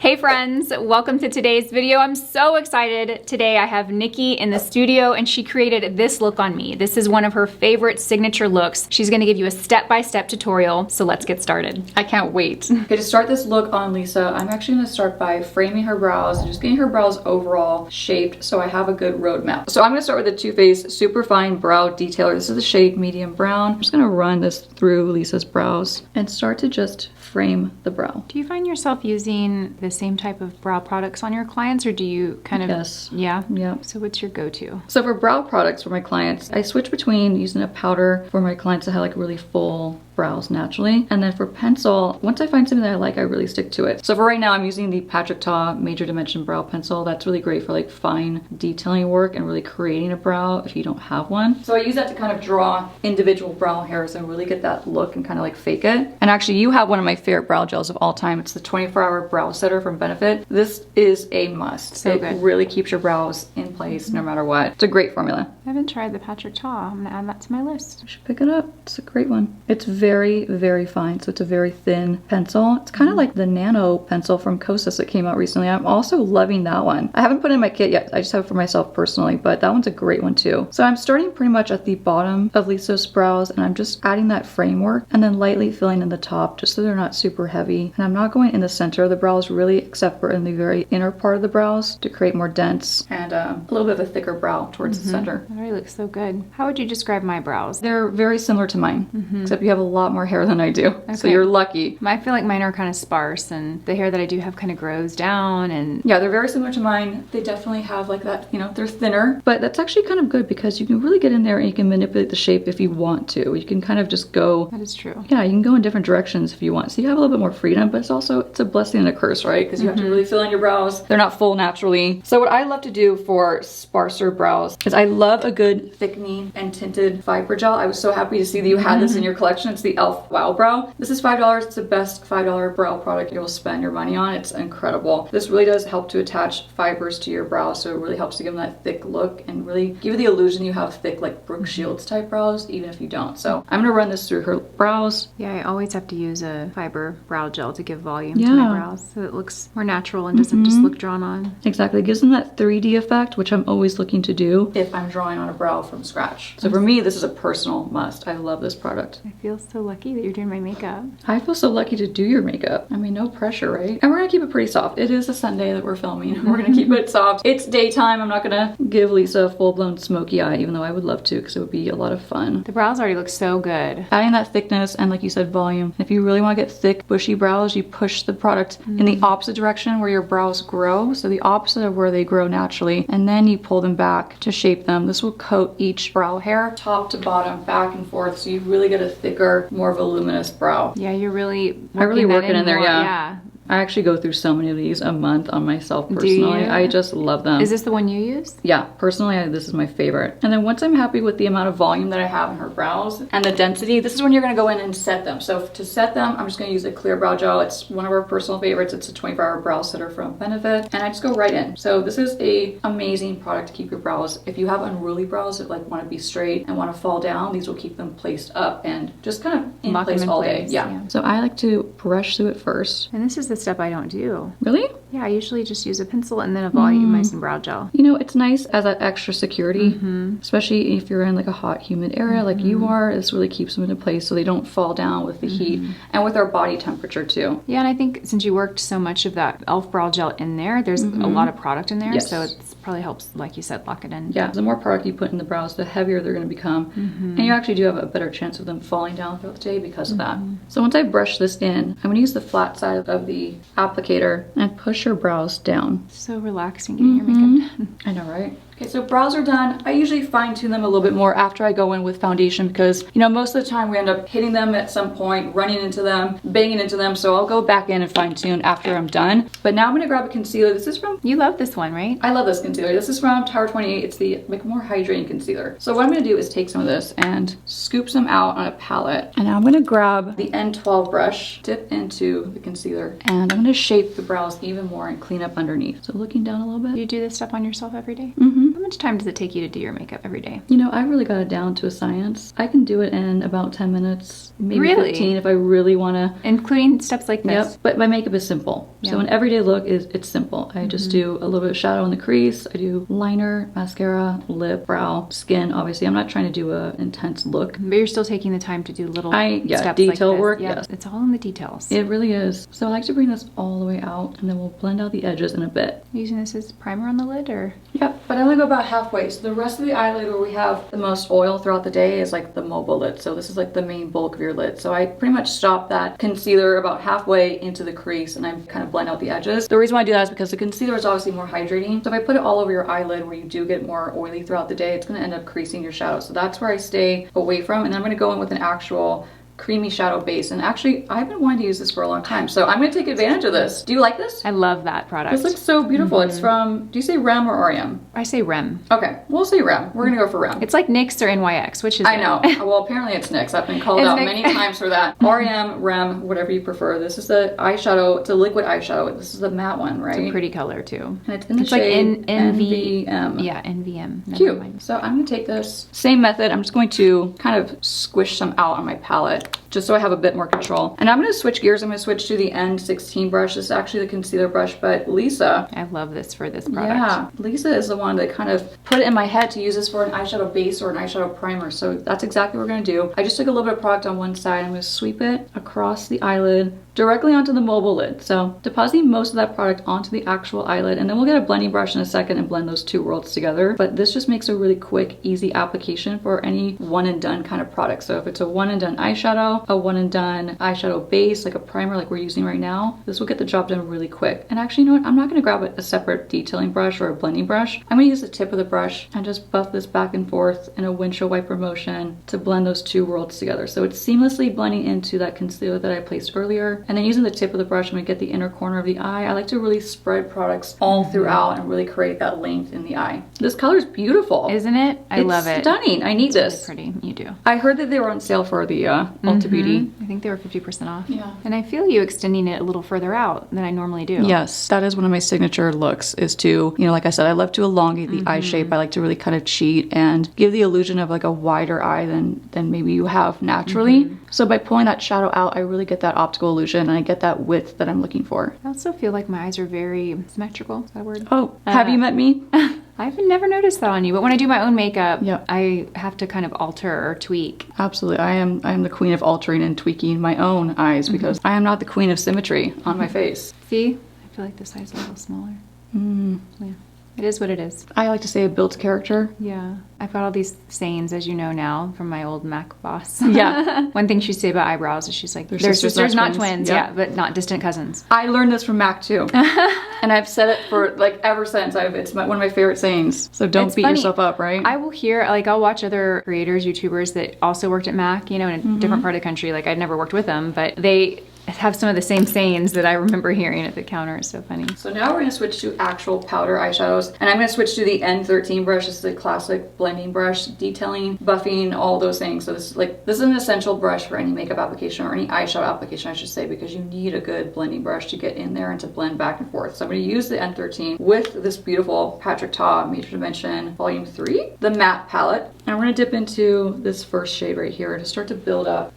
Hey friends, welcome to today's video. I'm so excited. Today I have Nikki in the studio and she created this look on me. This is one of her favorite signature looks. She's gonna give you a step-by-step tutorial, so let's get started. I can't wait. Okay, to start this look on Lisa, I'm actually gonna start by framing her brows and just getting her brows overall shaped so I have a good roadmap. So I'm gonna start with the Too Faced Superfine Brow Detailer. This is the shade medium brown. I'm just gonna run this through Lisa's brows and start to just frame the brow. Do you find yourself using the same type of brow products on your clients, or do you kind of... Yes. Yeah? Yeah. So what's your go-to? So for brow products for my clients, I switch between using a powder for my clients that have like really full brows naturally. And then for pencil, once I find something that I like, I really stick to it. So for right now, I'm using the Patrick Ta Major Dimension Brow Pencil. That's really great for like fine detailing work and really creating a brow if you don't have one. So I use that to kind of draw individual brow hairs and really get that look and kind of like fake it. And actually you have one of my favorite brow gels of all time. It's the 24-hour Brow Setter from Benefit. This is a must. So good. It really keeps your brows in place no matter what. It's a great formula. I haven't tried the Patrick Ta. I'm gonna add that to my list. You should pick it up. It's a great one. It's very, very fine. So it's a very thin pencil. It's kind of like the nano pencil from Kosas that came out recently. I'm also loving that one. I haven't put it in my kit yet. I just have it for myself personally, but that one's a great one too. So I'm starting pretty much at the bottom of Lisa's brows and I'm just adding that framework and then lightly filling in the top just so they're not super heavy. And I'm not going in the center of the brows really, except for in the very inner part of the brows to create more dense and a little bit of a thicker brow towards the center. That already looks so good. How would you describe my brows? They're very similar to mine, except you have a lot more hair than I do. Okay. So you're lucky. I feel like mine are kind of sparse and the hair that I do have kind of grows down and... Yeah, they're very similar to mine. They definitely have like that, you know, they're thinner, but that's actually kind of good because you can really get in there and you can manipulate the shape if you want to. You can kind of just go... That is true. Yeah, you can go in different directions if you want. So you have a little bit more freedom, but it's a blessing and a curse, right? Because you have to really fill in your brows. They're not full naturally. So what I love to do for sparser brows is I love a good thickening and tinted fiber gel. I was so happy to see that you had this in your collection. It's the e.l.f. Wow Brow. This is $5. It's the best $5 brow product you'll spend your money on. It's incredible. This really does help to attach fibers to your brows, so it really helps to give them that thick look and really give you the illusion you have thick like Brooke Shields type brows, even if you don't. So I'm gonna run this through her brows. Yeah, I always have to use a fiber brow gel to give volume to my brows so it looks more natural and doesn't just look drawn on. Exactly. It gives them that 3D effect, which I'm always looking to do if I'm drawing on a brow from scratch. So for me, this is a personal must. I love this product. I feel so lucky that you're doing my makeup. I feel so lucky to do your makeup. I mean, no pressure, right? And we're gonna keep it pretty soft. It is a Sunday that we're filming. We're gonna keep it soft. It's daytime. I'm not gonna give Lisa a full-blown smoky eye, even though I would love to because it would be a lot of fun. The brows already look so good. Adding that thickness and, like you said, volume. If you really want to get thick, bushy brows, you push the product in the opposite direction where your brows grow. So the opposite of where they grow naturally. And then you pull them back to shape them. This will coat each brow hair top to bottom, back and forth. So you really get a thicker, more voluminous brow. Yeah, you're really I really work it in there, more, yeah. I actually go through so many of these a month on myself personally. I just love them. Is this the one you use? Yeah, personally, this is my favorite. And then once I'm happy with the amount of volume that I have in her brows and the density, this is when you're gonna go in and set them. So to set them, I'm just gonna use a clear brow gel. It's one of our personal favorites. It's a 24-hour brow setter from Benefit. And I just go right in. So this is a amazing product to keep your brows. If you have unruly brows that like wanna be straight and wanna fall down, these will keep them placed up and just kind of in place all day. Yeah. So I like to brush through it first. And this is the step I don't do. Really? Yeah, I usually just use a pencil and then a volumizing brow gel. You know, it's nice as that extra security, especially if you're in like a hot, humid area like you are. This really keeps them into place so they don't fall down with the heat and with our body temperature too. Yeah, and I think since you worked so much of that e.l.f. brow gel in there, there's a lot of product in there, so it probably helps, like you said, lock it in. Yeah, the more product you put in the brows, the heavier they're going to become, and you actually do have a better chance of them falling down throughout the day because of that. So once I brush this in, I'm going to use the flat side of the applicator and push your brows down. So relaxing getting your makeup done. I know, right? Okay, so brows are done. I usually fine tune them a little bit more after I go in with foundation because, you know, most of the time we end up hitting them at some point, running into them, banging into them. So I'll go back in and fine tune after I'm done. But now I'm gonna grab a concealer. This is from... You love this one, right? I love this concealer. This is from Tower 28. It's the like more hydrating concealer. So what I'm gonna do is take some of this and scoop some out on a palette. And now I'm gonna grab the N12 brush, dip into the concealer, and I'm gonna shape the brows even more and clean up underneath. So looking down a little bit. Do you do this stuff on yourself every day? Mm-hmm. I'm much time does it take you to do your makeup every day? You know, I really got it down to a science. I can do it in about 10 minutes, maybe Really? 15 if I really want to. Including steps like this? Yep, but my makeup is simple. Yeah. So an everyday look it's simple. I just do a little bit of shadow in the crease. I do liner, mascara, lip, brow, skin. Obviously, I'm not trying to do an intense look. But you're still taking the time to do little steps detail like this. work, Yeah, yes. it's all in the details. It really is. So I like to bring this all the way out, and then we'll blend out the edges in a bit. Using this as primer on the lid, or? Yep, but I only go about halfway. So the rest of the eyelid where we have the most oil throughout the day is like the mobile lid. So this is like the main bulk of your lid. So I pretty much stop that concealer about halfway into the crease, and I kind of blend out the edges. The reason why I do that is because the concealer is obviously more hydrating. So if I put it all over your eyelid where you do get more oily throughout the day, it's going to end up creasing your shadow. So that's where I stay away from, and I'm going to go in with an actual creamy shadow base. And actually, I've been wanting to use this for a long time, so I'm going to take advantage of this. Do you like this? I love that product. This looks so beautiful. It's from, do you say Rem or REM? I say Rem. Okay, we'll say Rem. We're gonna go for Rem. It's like NYX or NYX, which is I know. Well, apparently it's NYX. I've been called It's out NYX. many times for that. REM, Rem, whatever you prefer. This is the eyeshadow. It's a liquid eyeshadow. This is the matte one, right? It's a pretty color too. And it's in the It's like shade NVM. NVM. Yeah, NVM. Never Cute. mind. So I'm gonna take this same method. I'm just going to kind of squish some out on my palette, just so I have a bit more control. And I'm gonna switch gears. I'm gonna switch to the N16 brush. This is actually the concealer brush, but Lisa. I love this for this product. Yeah, Lisa is the one that kind of put it in my head to use this for an eyeshadow base or an eyeshadow primer. So that's exactly what we're gonna do. I just took a little bit of product on one side. I'm gonna sweep it across the eyelid directly onto the mobile lid. So depositing most of that product onto the actual eyelid, and then we'll get a blending brush in a second and blend those two worlds together. But this just makes a really quick, easy application for any one and done kind of product. So if it's a one and done eyeshadow, a one and done eyeshadow base, like a primer like we're using right now, this will get the job done really quick. And actually, you know what? I'm not gonna grab a separate detailing brush or a blending brush. I'm gonna use the tip of the brush and just buff this back and forth in a windshield wiper motion to blend those two worlds together. So it's seamlessly blending into that concealer that I placed earlier. And then using the tip of the brush, I'm gonna get the inner corner of the eye. I like to really spread products all throughout and really create that length in the eye. This color is beautiful. Isn't it? I love it. It's stunning. I need It's this. really pretty. You do. I heard that they were on sale for the Ulta Beauty. I think they were 50% off. Yeah. And I feel you extending it a little further out than I normally do. Yes, that is one of my signature looks, is to, you know, like I said, I love to elongate the eye shape. I like to really kind of cheat and give the illusion of like a wider eye than maybe you have naturally. So by pulling that shadow out, I really get that optical illusion and I get that width that I'm looking for. I also feel like my eyes are very symmetrical. Is that a word? Oh, have you met me? I've never noticed that on you, but when I do my own makeup, Yeah. I have to kind of alter or tweak. Absolutely. I am the queen of altering and tweaking my own eyes because I am not the queen of symmetry on my face. See? I feel like this eye's a little smaller. Yeah. It is what it is. I like to say it builds character. Yeah. I've got all these sayings, as you know now, from my old Mac boss. Yeah. One thing she'd say about eyebrows is she's like, They're they're sisters, sisters, not not twins." twins. Yeah. Yeah, but not distant cousins. I learned this from Mac too. And I've said it for like ever since. It's one of my favorite sayings. So don't It's beat funny. yourself up, right? I will hear, like, I'll watch other creators, YouTubers that also worked at Mac, you know, in a different part of the country. Like, I'd never worked with them, but they have some of the same sayings that I remember hearing at the counter. It's so funny. So now we're going to switch to actual powder eyeshadows. And I'm going to switch to the N13 brush. This is a classic blending brush, detailing, buffing, all those things. So this is an essential brush for any makeup application or any eyeshadow application, I should say, because you need a good blending brush to get in there and to blend back and forth. So I'm going to use the N13 with this beautiful Patrick Ta Major Dimension Volume 3, the matte palette. And we're going to dip into this first shade right here to start to build up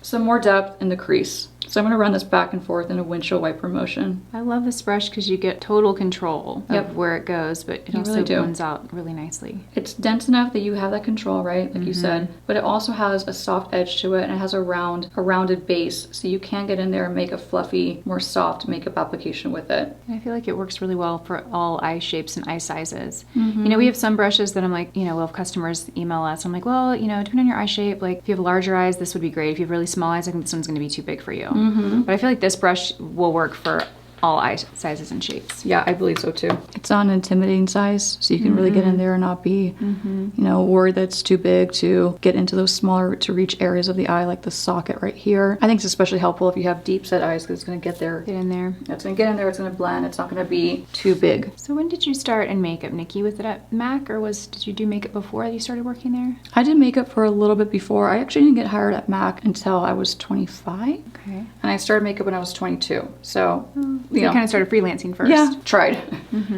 some more depth in the crease. So I'm going to run this back and forth in a windshield wiper motion. I love this brush because you get total control Yep. of where it goes, but it You also really do. blends out really nicely. It's dense enough that you have that control, right? Like you said, but it also has a soft edge to it and it has a rounded base. So you can get in there and make a fluffy, more soft makeup application with it. And I feel like it works really well for all eye shapes and eye sizes. You know, we have some brushes that I'm like, you know, we'll have customers email us. I'm like, well, you know, depending on your eye shape, like if you have larger eyes, this would be great. If you have really small eyes, I think this one's going to be too big for you. But I feel like this brush will work for all eye sizes and shapes. Yeah, I believe so too. It's on an intimidating size, so you can really get in there and not be, you know, worried that it's too big to get into those smaller to reach areas of the eye, like the socket right here. I think it's especially helpful if you have deep set eyes because it's going to get there. Get in there. It's going to get in there, it's going to blend, it's not going to be too big. So when did you start in makeup, Nikki? Was it at Mac or did you do makeup before you started working there? I did makeup for a little bit before. I actually didn't get hired at Mac until I was 25. Okay. And I started makeup when I was 22. So you know. kind of started freelancing first. Yeah, tried.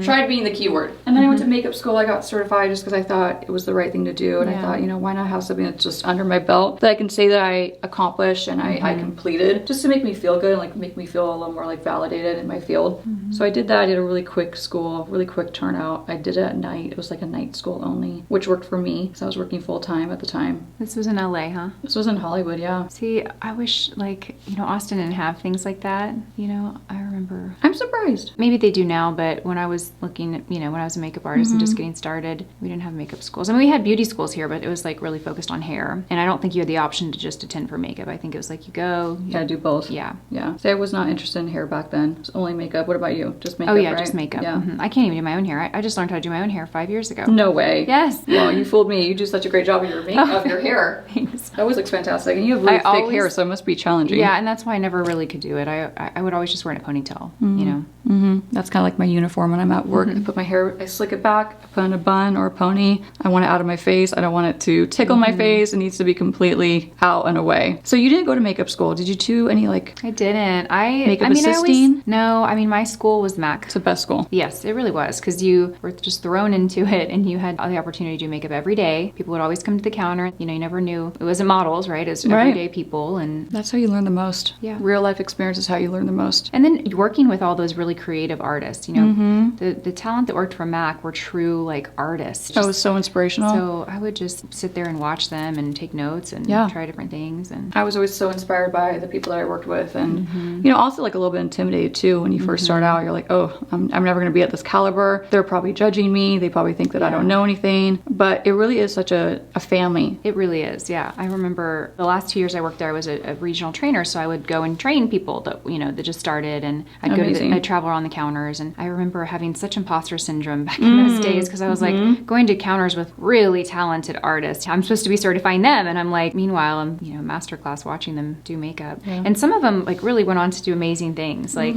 Tried being the keyword. And then I went to makeup school. I got certified just because I thought it was the right thing to do. And I thought, you know, why not have something that's just under my belt that I can say that I accomplished and I completed, just to make me feel good and like make me feel a little more like validated in my field. So I did that. I did a really quick school, really quick turnout. I did it at night. It was like a night school only, which worked for me because I was working full time at the time. This was in LA, huh? This was in Hollywood, yeah. See, I wish, like, you know, Austin didn't have things like that. You know, I remember. I'm surprised. Maybe they do now, but when I was looking at, you know, when I was a makeup artist and just getting started, we didn't have makeup schools. I mean, we had beauty schools here, but it was like really focused on hair. And I don't think you had the option to just attend for makeup. I think it was like you go. You gotta do both. Yeah. Yeah. See, I was not interested in hair back then. It was only makeup. What about you? Just makeup, Oh, yeah, right? just makeup. Yeah. I can't even do my own hair. I just learned how to do my own hair 5 years ago. No way. Yes. Well, you fooled me. You do such a great job of your makeup, of your hair. Thanks. That always looks fantastic. And you have really thick hair, so it must be challenging. Yeah, and that's why I never really could do it. I would always just wear a ponytail, you know. That's kind of like my uniform when I'm at work. I put my hair, I slick it back, I put in a bun or a pony. I want it out of my face. I don't want it to tickle my face. It needs to be completely out and away. So you didn't go to makeup school. Did you do any like I didn't. makeup I mean, assisting? No, I mean, my school was MAC. It's the best school. Yes, it really was, because you were just thrown into it and you had the opportunity to do makeup every day. People would always come to the counter. You know, you never knew. It wasn't models, right? It was everyday people. And That's how you learn the most. Yeah. Real life experience is how you learn the most. and then working with all those really creative artists, you know, the talent that worked for MAC were true like artists. That was so inspirational. So I would just sit there and watch them and take notes and try different things. And I was always so inspired by the people that I worked with, and you know, also like a little bit intimidated too when you first start out. You're like, oh, I'm never going to be at this caliber. They're probably judging me. They probably think that I don't know anything. But it really is such a family. it really is, yeah. I remember the last 2 years I worked there, I was a regional trainer, so I would go and train people that, you know, that just started, and I'd I'd travel around the counters, and I remember having such imposter syndrome back in those days, because I was like going to counters with really talented artists. I'm supposed to be certifying them, and I'm like, meanwhile, I'm, you know, masterclass watching them do makeup. And some of them like really went on to do amazing things. Like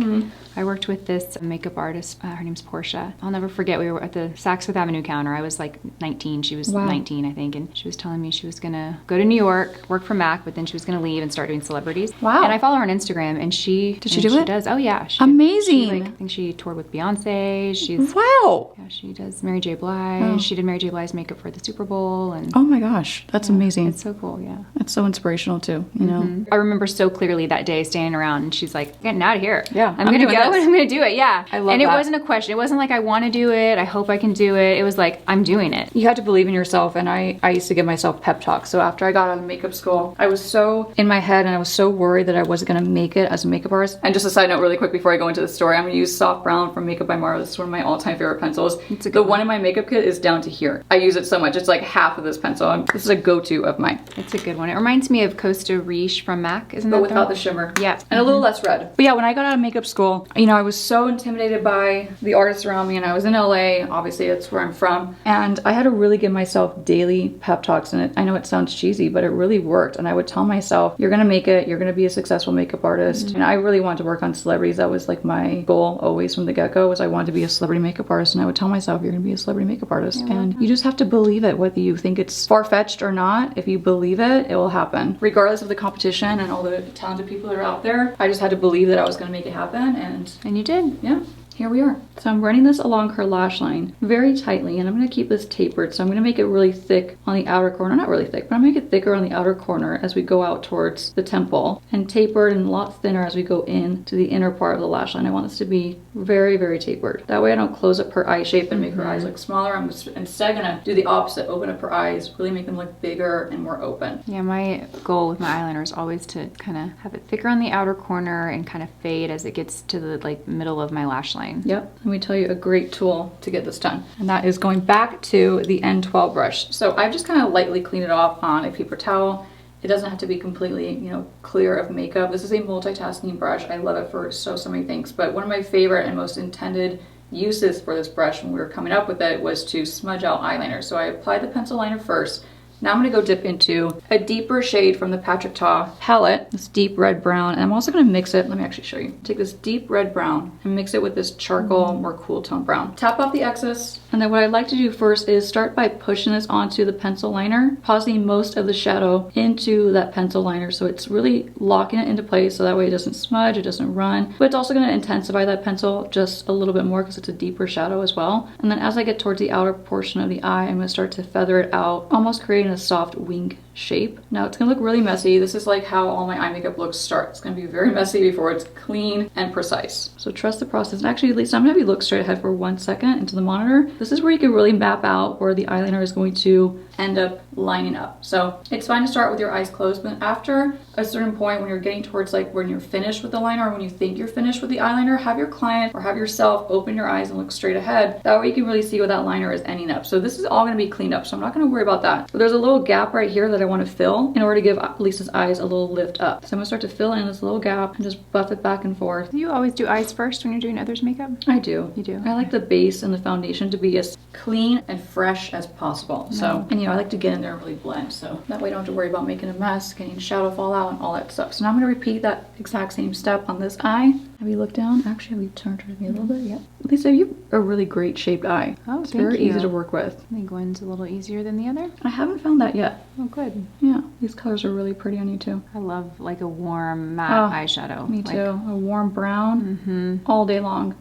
I worked with this makeup artist, her name's Portia. I'll never forget, we were at the Saks Fifth Avenue counter. I was like 19, she was 19, I think, and she was telling me she was gonna go to New York, work for MAC, but then she was gonna leave and start doing celebrities. Wow. And I follow her on Instagram, and she Did she do it? She does. Oh yeah. Amazing. I think she toured with Beyonce. She's Wow. yeah, she does Mary J. Blige. She did Mary J. Blige's makeup for the Super Bowl, and Oh my gosh, that's amazing. it's so cool. Yeah. That's so inspirational too, you know. I remember so clearly that day standing around, and she's like, getting out of here. Yeah, I'm I'm gonna go doing and this. I'm gonna do it. Yeah. I love and it that. wasn't a question. It wasn't like I want to do it. I hope I can do it. It was like, I'm doing it. You had to believe in yourself, and I used to give myself pep talks. So after I got out of makeup school, I was so in my head, and I was so worried that I wasn't gonna make it as a makeup artist. And just a side note really quick before I go into the story, I'm gonna use Soft Brown from Makeup by Mara. This is one of my all-time favorite pencils. The one in my makeup kit is down to here. I use it so much. It's like half of this pencil. This is a go-to of mine. It's a good one. It reminds me of Costa Riche from MAC, isn't that But the without one? the shimmer. Yeah. And a little less red. But yeah, when I got out of makeup school, you know, I was so intimidated by the artists around me, and I was in LA, obviously it's where I'm from, and I had to really give myself daily pep talks, and I know it sounds cheesy, but it really worked. And I would tell myself, you're gonna make it, you're gonna be a successful makeup artist. And I really wanted to work on celebrities. That was like my goal always from the get-go, was I wanted to be a celebrity makeup artist, and I would tell myself, you're gonna be a celebrity makeup artist. And you just have to believe it, whether you think it's far-fetched or not. If you believe it, it will happen. Regardless of the competition and all the talented people that are out there, I just had to believe that I was gonna make it happen, and And you did. yeah, here we are. So I'm running this along her lash line very tightly, and I'm gonna keep this tapered. So I'm gonna make it really thick on the outer corner. Not really thick, but I'm gonna make it thicker on the outer corner as we go out towards the temple, and tapered and a lot thinner as we go in to the inner part of the lash line. I want this to be very, very tapered. That way I don't close up her eye shape and make her eyes look smaller. I'm instead gonna do the opposite, open up her eyes, really make them look bigger and more open. Yeah, my goal with my eyeliner is always to kind of have it thicker on the outer corner and kind of fade as it gets to the like middle of my lash line. Yep, let me tell you a great tool to get this done. And that is going back to the N12 brush. So I've just kind of lightly cleaned it off on a paper towel. It doesn't have to be completely, you know, clear of makeup. This is a multitasking brush. I love it for so many things. But one of my favorite and most intended uses for this brush when we were coming up with it was to smudge out eyeliner. So I applied the pencil liner first, Now I'm gonna go dip into a deeper shade from the Patrick Ta palette, this deep red brown, and I'm also gonna mix it, let me actually show you. Take this deep red brown and mix it with this charcoal, more cool tone brown. Tap off the excess, and then what I like to do first is start by pushing this onto the pencil liner, depositing most of the shadow into that pencil liner, so it's really locking it into place so that way it doesn't smudge, it doesn't run, but it's also gonna intensify that pencil just a little bit more because it's a deeper shadow as well. And then as I get towards the outer portion of the eye, I'm gonna start to feather it out, almost creating a soft wing shape. Now it's gonna look really messy. This is like how all my eye makeup looks start. It's gonna be very messy before it's clean and precise. So trust the process. And actually, at least I'm gonna have you look straight ahead for 1 second into the monitor. This is where you can really map out where the eyeliner is going to end up lining up. So it's fine to start with your eyes closed, but after a certain point when you're getting towards like when you're finished with the liner or when you think you're finished with the eyeliner, have your client or have yourself open your eyes and look straight ahead. That way you can really see where that liner is ending up. So this is all gonna be cleaned up, so I'm not gonna worry about that. But there's a little gap right here that I wanna fill in order to give Lisa's eyes a little lift up. So I'm gonna start to fill in this little gap and just buff it back and forth. Do you always do eyes first when you're doing others' makeup? I do. You do? I like the base and the foundation to be as clean and fresh as possible. So, and you know, I like to get in there and really blend, so that way I don't have to worry about making a mess, getting shadow fall out and all that stuff. So now I'm gonna repeat that exact same step on this eye. Have you looked down? Actually, have you turned towards me a little bit? Yep. Lisa, you have a really great shaped eye. Oh, it's thank very you. easy to work with. I think one's a little easier than the other. I haven't found that yet. Oh, good. Yeah, these colors are really pretty on you too. I love like a warm matte eyeshadow. Me too. A warm brown all day long.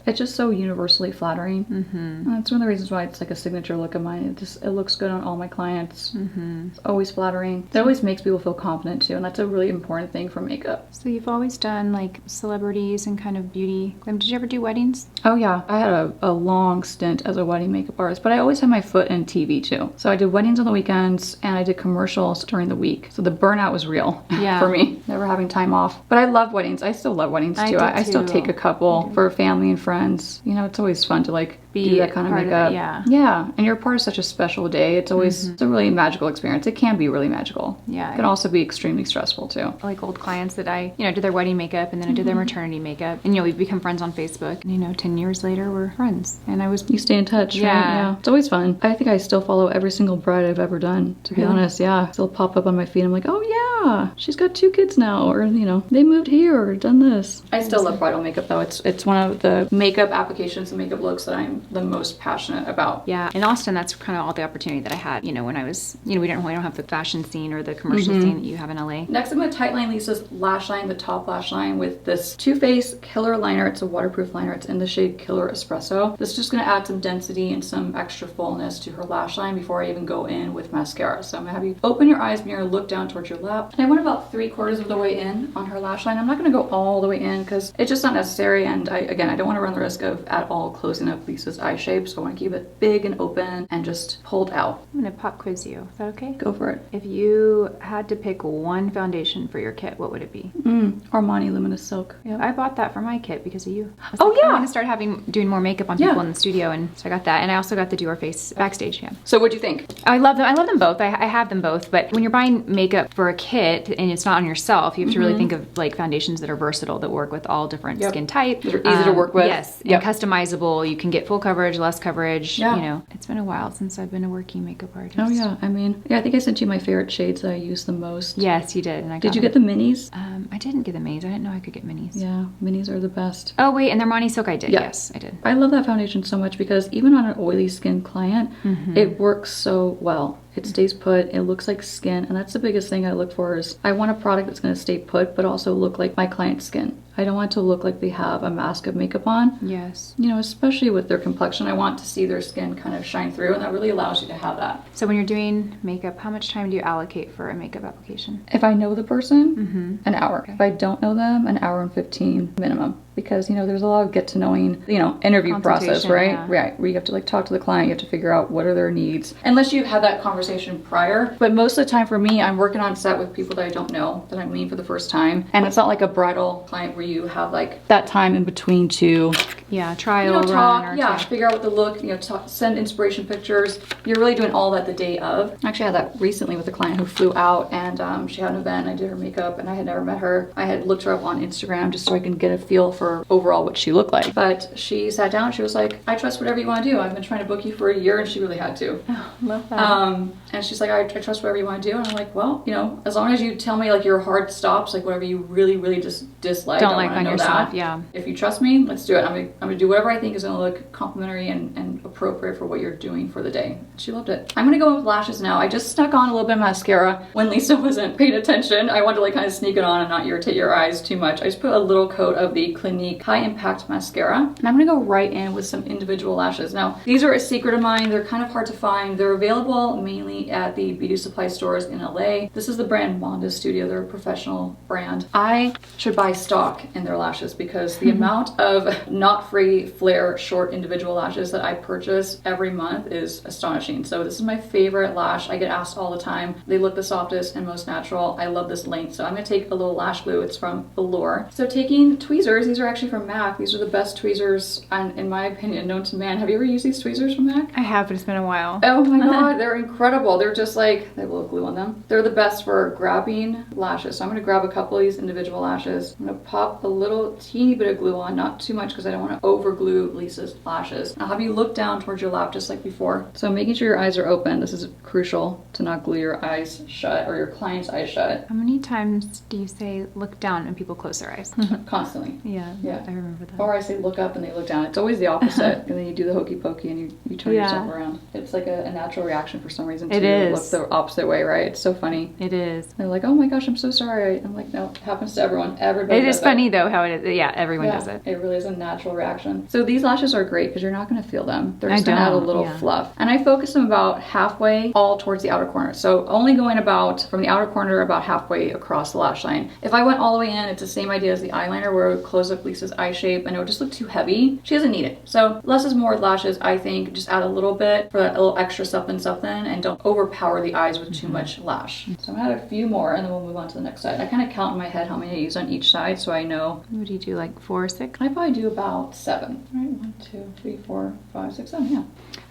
It's just so universally flattering. And that's one of the reasons why it's like a signature look of mine. It looks good on all my clients. It's always flattering. It always makes people feel confident too, and that's a really important thing for makeup. So you've always done like celebrities and kind of beauty glam. Did you ever do weddings? Oh yeah, I had a long stint as a wedding makeup artist, but I always had my foot in TV too. So I did weddings on the weekends and I did commercials during the week. So the burnout was real for me, never having time off. But I love weddings. I still love weddings too. I still take a couple for family and friends. You know, it's always fun to like do that kind of makeup. Yeah, and you're part of such a special day. It's always it's a really magical experience. It can be really magical. Yeah. It can also be extremely stressful too. Like old clients that I, did their wedding makeup and then I did their maternity makeup. And we've become friends on Facebook. And 10 years later we're friends. And you stay in touch, right? Yeah. It's always fun. I think I still follow every single bride I've ever done, to be honest. Yeah. Still pop up on my feed. I'm like, oh yeah, she's got 2 kids now, or they moved here or done this. I still love bridal makeup though. It's one of the makeup applications and makeup looks that I'm the most passionate about. Yeah. In Austin, that's kind of all the opportunity that I had, when I was, we don't have the fashion scene or the commercial scene that you have in LA. Next, I'm going to tightline Lisa's lash line, the top lash line, with this Too Faced Killer Liner. It's a waterproof liner. It's in the shade Killer Espresso. This is just going to add some density and some extra fullness to her lash line before I even go in with mascara. So I'm going to have you open your eyes mirror, look down towards your lap. And I went about 3/4 of the way in on her lash line. I'm not going to go all the way in because it's just not necessary. And I don't want to run the risk of at all closing up Lisa's eye shape. So I want to keep it big and open and just pulled out. I'm going to pop quiz you. Is that okay? Go for it. If you had to pick one foundation for your kit, what would it be? Armani Luminous Silk. Yep. I bought that for my kit because of you. I want to start doing more makeup on people in the studio, and so I got that. And I also got the Do Our Face backstage. Yeah. So what'd you think? I love them. I love them both. I have them both. But when you're buying makeup for a kit and it's not on yourself, you have to really think of like foundations that are versatile, that work with all different skin types. That are easy to work with. Yes. And customizable. You can get full coverage, less coverage. Yeah. It's been a while since I've been a working makeup artist. Oh yeah. I think I sent you my favorite shades that I use the most. Yes, you did. And did you get the minis? I didn't get the minis. I didn't know I could get minis. Yeah, minis are the best. Oh wait, and the Armani Silk I did. Yes, I did. I love that foundation so much because even on an oily skin client, it works so well. It stays put, it looks like skin, and that's the biggest thing I look for is I want a product that's going to stay put but also look like my client's skin. I don't want it to look like they have a mask of makeup on. Yes. Especially with their complexion, I want to see their skin kind of shine through, and that really allows you to have that. So when you're doing makeup, how much time do you allocate for a makeup application? If I know the person, an hour. Okay. If I don't know them, an hour and 15 minimum. Because, there's a lot of get to knowing, interview process, right? Yeah. Right. Where you have to talk to the client, you have to figure out what are their needs. Unless you've had that conversation prior. But most of the time for me, I'm working on set with people that I don't know, that I'm meeting for the first time. And it's not like a bridal client where you have like that time in between to trial run talk, or figure out what the look, send inspiration pictures. You're really doing all that the day of. I actually had that recently with a client who flew out, and she had an event. I did her makeup, and I had never met her. I had looked her up on Instagram just so I can get a feel for overall what she looked like. But she sat down, she was like, I trust whatever you want to do. I've been trying to book you for a year, and she really had to. Oh, love that. And she's like, I trust whatever you want to do. And I'm like, well, as long as you tell me like your hard stops, like whatever you really, really just dislike, don't like on yourself, If you trust me, let's do it. I'm gonna do whatever I think is gonna look complimentary and appropriate for what you're doing for the day. She loved it. I'm gonna go in with lashes now. I just snuck on a little bit of mascara when Lisa wasn't paying attention. I wanted to like kind of sneak it on and not irritate your eyes too much. I just put a little coat of the Clinique High Impact Mascara, and I'm gonna go right in with some individual lashes. Now, these are a secret of mine. They're kind of hard to find. They're available mainly at the beauty supply stores in LA. This is the brand Monda Studio. They're a professional brand. I should buy stock in their lashes because the amount of not free flare short individual lashes that I purchase every month is astonishing. So this is my favorite lash. I get asked all the time. They look the softest and most natural. I love this length. So I'm gonna take a little lash glue. It's from Velour. So taking tweezers, these are actually from MAC. These are the best tweezers, and in my opinion, known to man. Have you ever used these tweezers from MAC? I have, but it's been a while. Oh my god, they're incredible. They're just like, they have a little glue on them. They're the best for grabbing lashes. So I'm gonna grab a couple of these individual lashes. I'm gonna pop a little teeny bit of glue on, not too much because I don't want to over glue Lisa's lashes. I'll have you look down towards your lap just like before. So making sure your eyes are open. This is crucial to not glue your eyes shut or your client's eyes shut. How many times do you say look down and people close their eyes? Constantly. Yeah, I remember that. Or I say look up and they look down. It's always the opposite. And then you do the hokey pokey and you turn yourself around. It's like a natural reaction for some reason to look the opposite way, right? It's so funny. It is. They're like, oh my gosh, I'm so sorry. I'm like, no, it happens to everyone. Everybody It does is funny though how it is. Yeah, everyone does it. It really is a natural reaction. So these lashes are great because you're not going to feel them. They're just going to add a little fluff. And I focus them about halfway all towards the outer corner. So only going about from the outer corner about halfway across the lash line. If I went all the way in, it's the same idea as the eyeliner where it would close up Lisa's eye shape and it would just look too heavy. She doesn't need it. So less is more with lashes, I think. Just add a little bit for that little extra something and don't overpower the eyes with too much lash. So I'm going to add a few more and then we'll move on to the next side. I kind of count in my head how many I use on each side so I know. What do you do, like 4 or 6? I probably do about 7. All right, 1, 2, 3, 4, 5, 6, 7, yeah.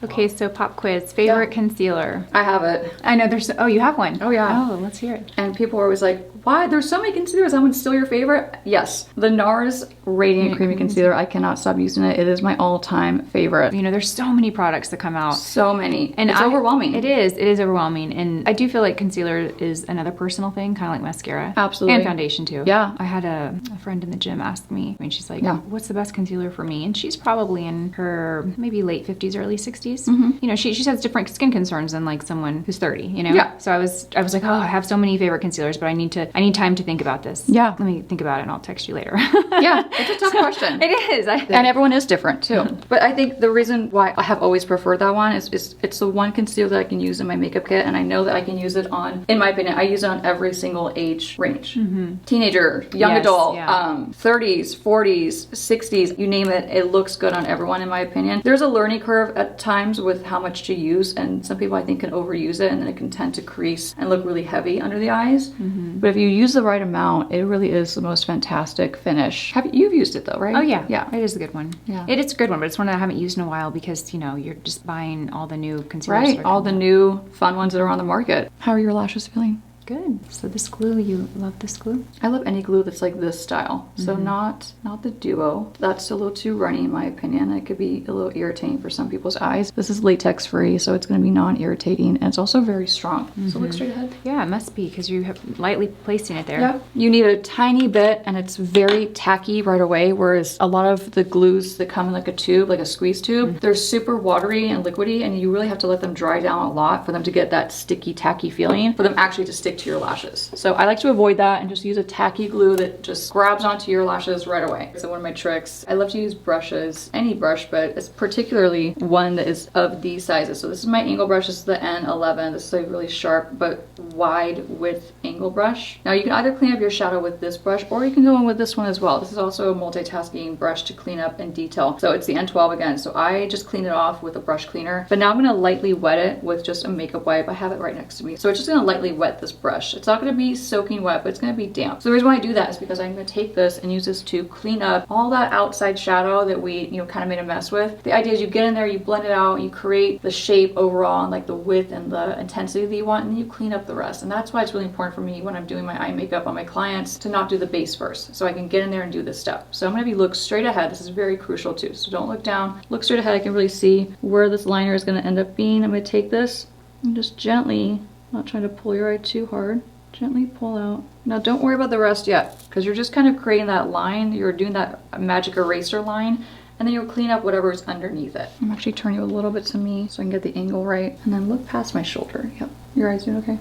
Okay, so pop quiz. Favorite concealer? I have it. I know there's, oh, you have one. Oh yeah. Oh, let's hear it. And people are always like, why? There's so many concealers. That one's still your favorite? Yes. The NARS Radiant Creamy Concealer. I cannot stop using it. It is my all-time favorite. There's so many products that come out. So many. And it's overwhelming. It is overwhelming. And I do feel like concealer is another personal thing, kind of like mascara. Absolutely. And foundation too. Yeah. I had a friend in the gym ask me, she's like, what's the best concealer for me? And she's probably in her maybe late 50s, early 60s. Mm-hmm. She has different skin concerns than like someone who's 30, Yeah. So I was like, oh, I have so many favorite concealers, but I need time to think about this. Yeah. Let me think about it and I'll text you later. Yeah. It's a tough question. It is. And everyone is different too. But I think the reason why I have always preferred that one is it's the one concealer that I can use in my makeup kit, and I know that I can use it on, in my opinion, I use it on every single age range. Mm-hmm. Teenager, young adult, 30s, 40s, 60s, you name it, it looks good on everyone in my opinion. There's a learning curve at times with how much to use, and some people I think can overuse it and then it can tend to crease and look really heavy under the eyes. Mm-hmm. But if you use the right amount, it really is the most fantastic finish. You've used it though, right? Oh yeah. Yeah. It is a good one. Yeah. It is a good one, but it's one that I haven't used in a while because, you're just buying all the new concealers. Right. All the new fun ones that are on the market. How are your lashes feeling? Good. So this glue, you love this glue? I love any glue that's like this style. So not the duo. That's a little too runny in my opinion. It could be a little irritating for some people's eyes. This is latex free, so it's going to be non-irritating, and it's also very strong. So look straight ahead. Yeah, it must be because you have lightly placing it there. Yeah. You need a tiny bit and it's very tacky right away, whereas a lot of the glues that come in like a tube, like a squeeze tube, they're super watery and liquidy, and you really have to let them dry down a lot for them to get that sticky, tacky feeling, for them actually to stick to your lashes. So I like to avoid that and just use a tacky glue that just grabs onto your lashes right away. So one of my tricks, I love to use brushes, any brush, but it's particularly one that is of these sizes. So this is my angle brush. This is the N11. This is a really sharp but wide width angle brush. Now you can either clean up your shadow with this brush or you can go in with this one as well. This is also a multitasking brush to clean up and detail. So it's the N12 again. So I just clean it off with a brush cleaner, but now I'm going to lightly wet it with just a makeup wipe. I have it right next to me. So it's just going to lightly wet this brush. It's not gonna be soaking wet, but it's gonna be damp. So the reason why I do that is because I'm gonna take this and use this to clean up all that outside shadow that we, kind of made a mess with. The idea is you get in there, you blend it out, you create the shape overall and like the width and the intensity that you want, and then you clean up the rest. And that's why it's really important for me when I'm doing my eye makeup on my clients to not do the base first, so I can get in there and do this step. So I'm gonna be look straight ahead. This is very crucial too. So don't look down, look straight ahead. I can really see where this liner is gonna end up being. I'm gonna take this and just gently, not trying to pull your eye too hard, gently pull out. Now don't worry about the rest yet, because you're just kind of creating that line. You're doing that magic eraser line, and then you'll clean up whatever's underneath it. I'm actually turning you a little bit to me so I can get the angle right, and then look past my shoulder. Yep, your eye's doing okay?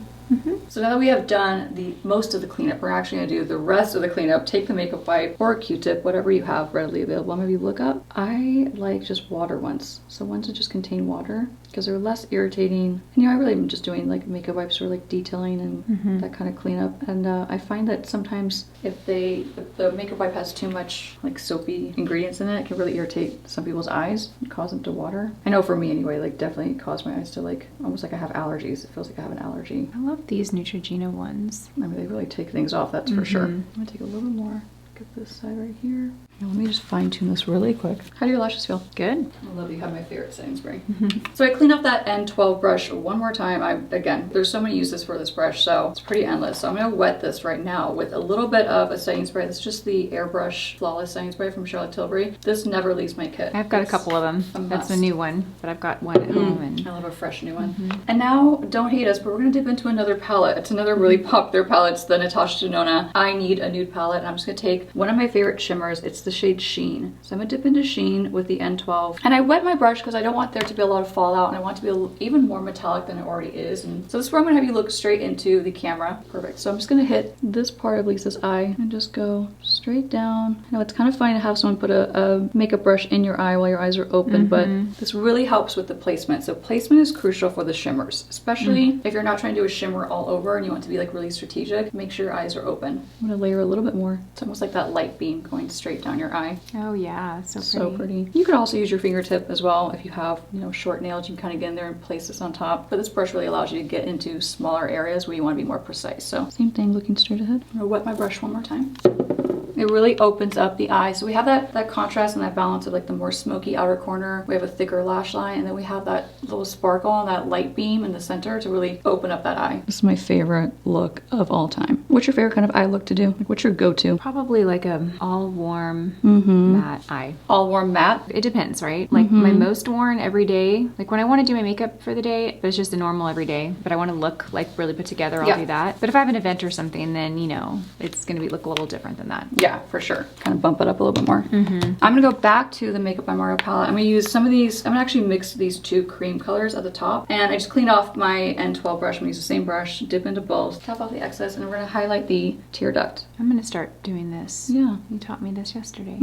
So now that we have done the most of the cleanup, we're actually gonna do the rest of the cleanup. Take the makeup wipe or a Q-tip, whatever you have readily available. Maybe look up. I like just water ones. So ones that just contain water because they're less irritating. And I really am just doing like makeup wipes for like detailing and that kind of cleanup. And I find that sometimes if the makeup wipe has too much like soapy ingredients in it, it can really irritate some people's eyes and cause them to water. I know for me anyway, like definitely cause my eyes to like, almost like I have allergies. It feels like I have an allergy. I love these Neutrogena ones. I mean, they really take things off, that's for sure. I'm gonna take a little bit more. Get this side right here. Now, let me just fine tune this really quick. How do your lashes feel? Good. I love you have my favorite setting spray. So I clean up that N12 brush one more time. Again, there's so many uses for this brush, so it's pretty endless. So I'm gonna wet this right now with a little bit of a setting spray. This is just the Airbrush Flawless setting spray from Charlotte Tilbury. This never leaves my kit. I've got a couple of them. That's a new one, but I've got one at home. And I love a fresh new one. And now, don't hate us, but we're gonna dip into another palette. It's another really popular palette. It's the Natasha Denona I Need a Nude palette. And I'm just gonna take one of my favorite shimmers. It's the shade Sheen. So I'm gonna dip into Sheen with the N12. And I wet my brush because I don't want there to be a lot of fallout, and I want it to be even more metallic than it already is. And so this is where I'm gonna have you look straight into the camera. Perfect. So I'm just gonna hit this part of Lisa's eye and just go straight down. Now it's kind of funny to have someone put a makeup brush in your eye while your eyes are open, but this really helps with the placement. So placement is crucial for the shimmers, especially if you're not trying to do a shimmer all over and you want to be like really strategic. Make sure your eyes are open. I'm gonna layer a little bit more. It's almost like that light beam going straight down your eye. Oh yeah, so pretty. So pretty. You could also use your fingertip as well if you have, short nails. You can kind of get in there and place this on top. But this brush really allows you to get into smaller areas where you want to be more precise. So same thing, looking straight ahead. I'm gonna wet my brush one more time. It really opens up the eye. So we have that contrast and that balance of like the more smoky outer corner. We have a thicker lash line, and then we have that little sparkle and that light beam in the center to really open up that eye. This is my favorite look of all time. What's your favorite kind of eye look to do? Like, what's your go-to? Probably like a all warm matte eye. All warm matte? It depends, right? Like my most worn every day, like when I want to do my makeup for the day, but it's just a normal every day, but I want to look like really put together, I'll do that. But if I have an event or something, then it's gonna look a little different than that. Yeah, for sure. Kind of bump it up a little bit more. I'm gonna go back to the Makeup by Mario palette. I'm gonna use some of these. I'm gonna actually mix these two cream colors at the top, and I just cleaned off my N12 brush. I'm gonna use the same brush, dip into both, tap off the excess, and we're gonna highlight the tear duct. I'm gonna start doing this. Yeah. You taught me this yesterday.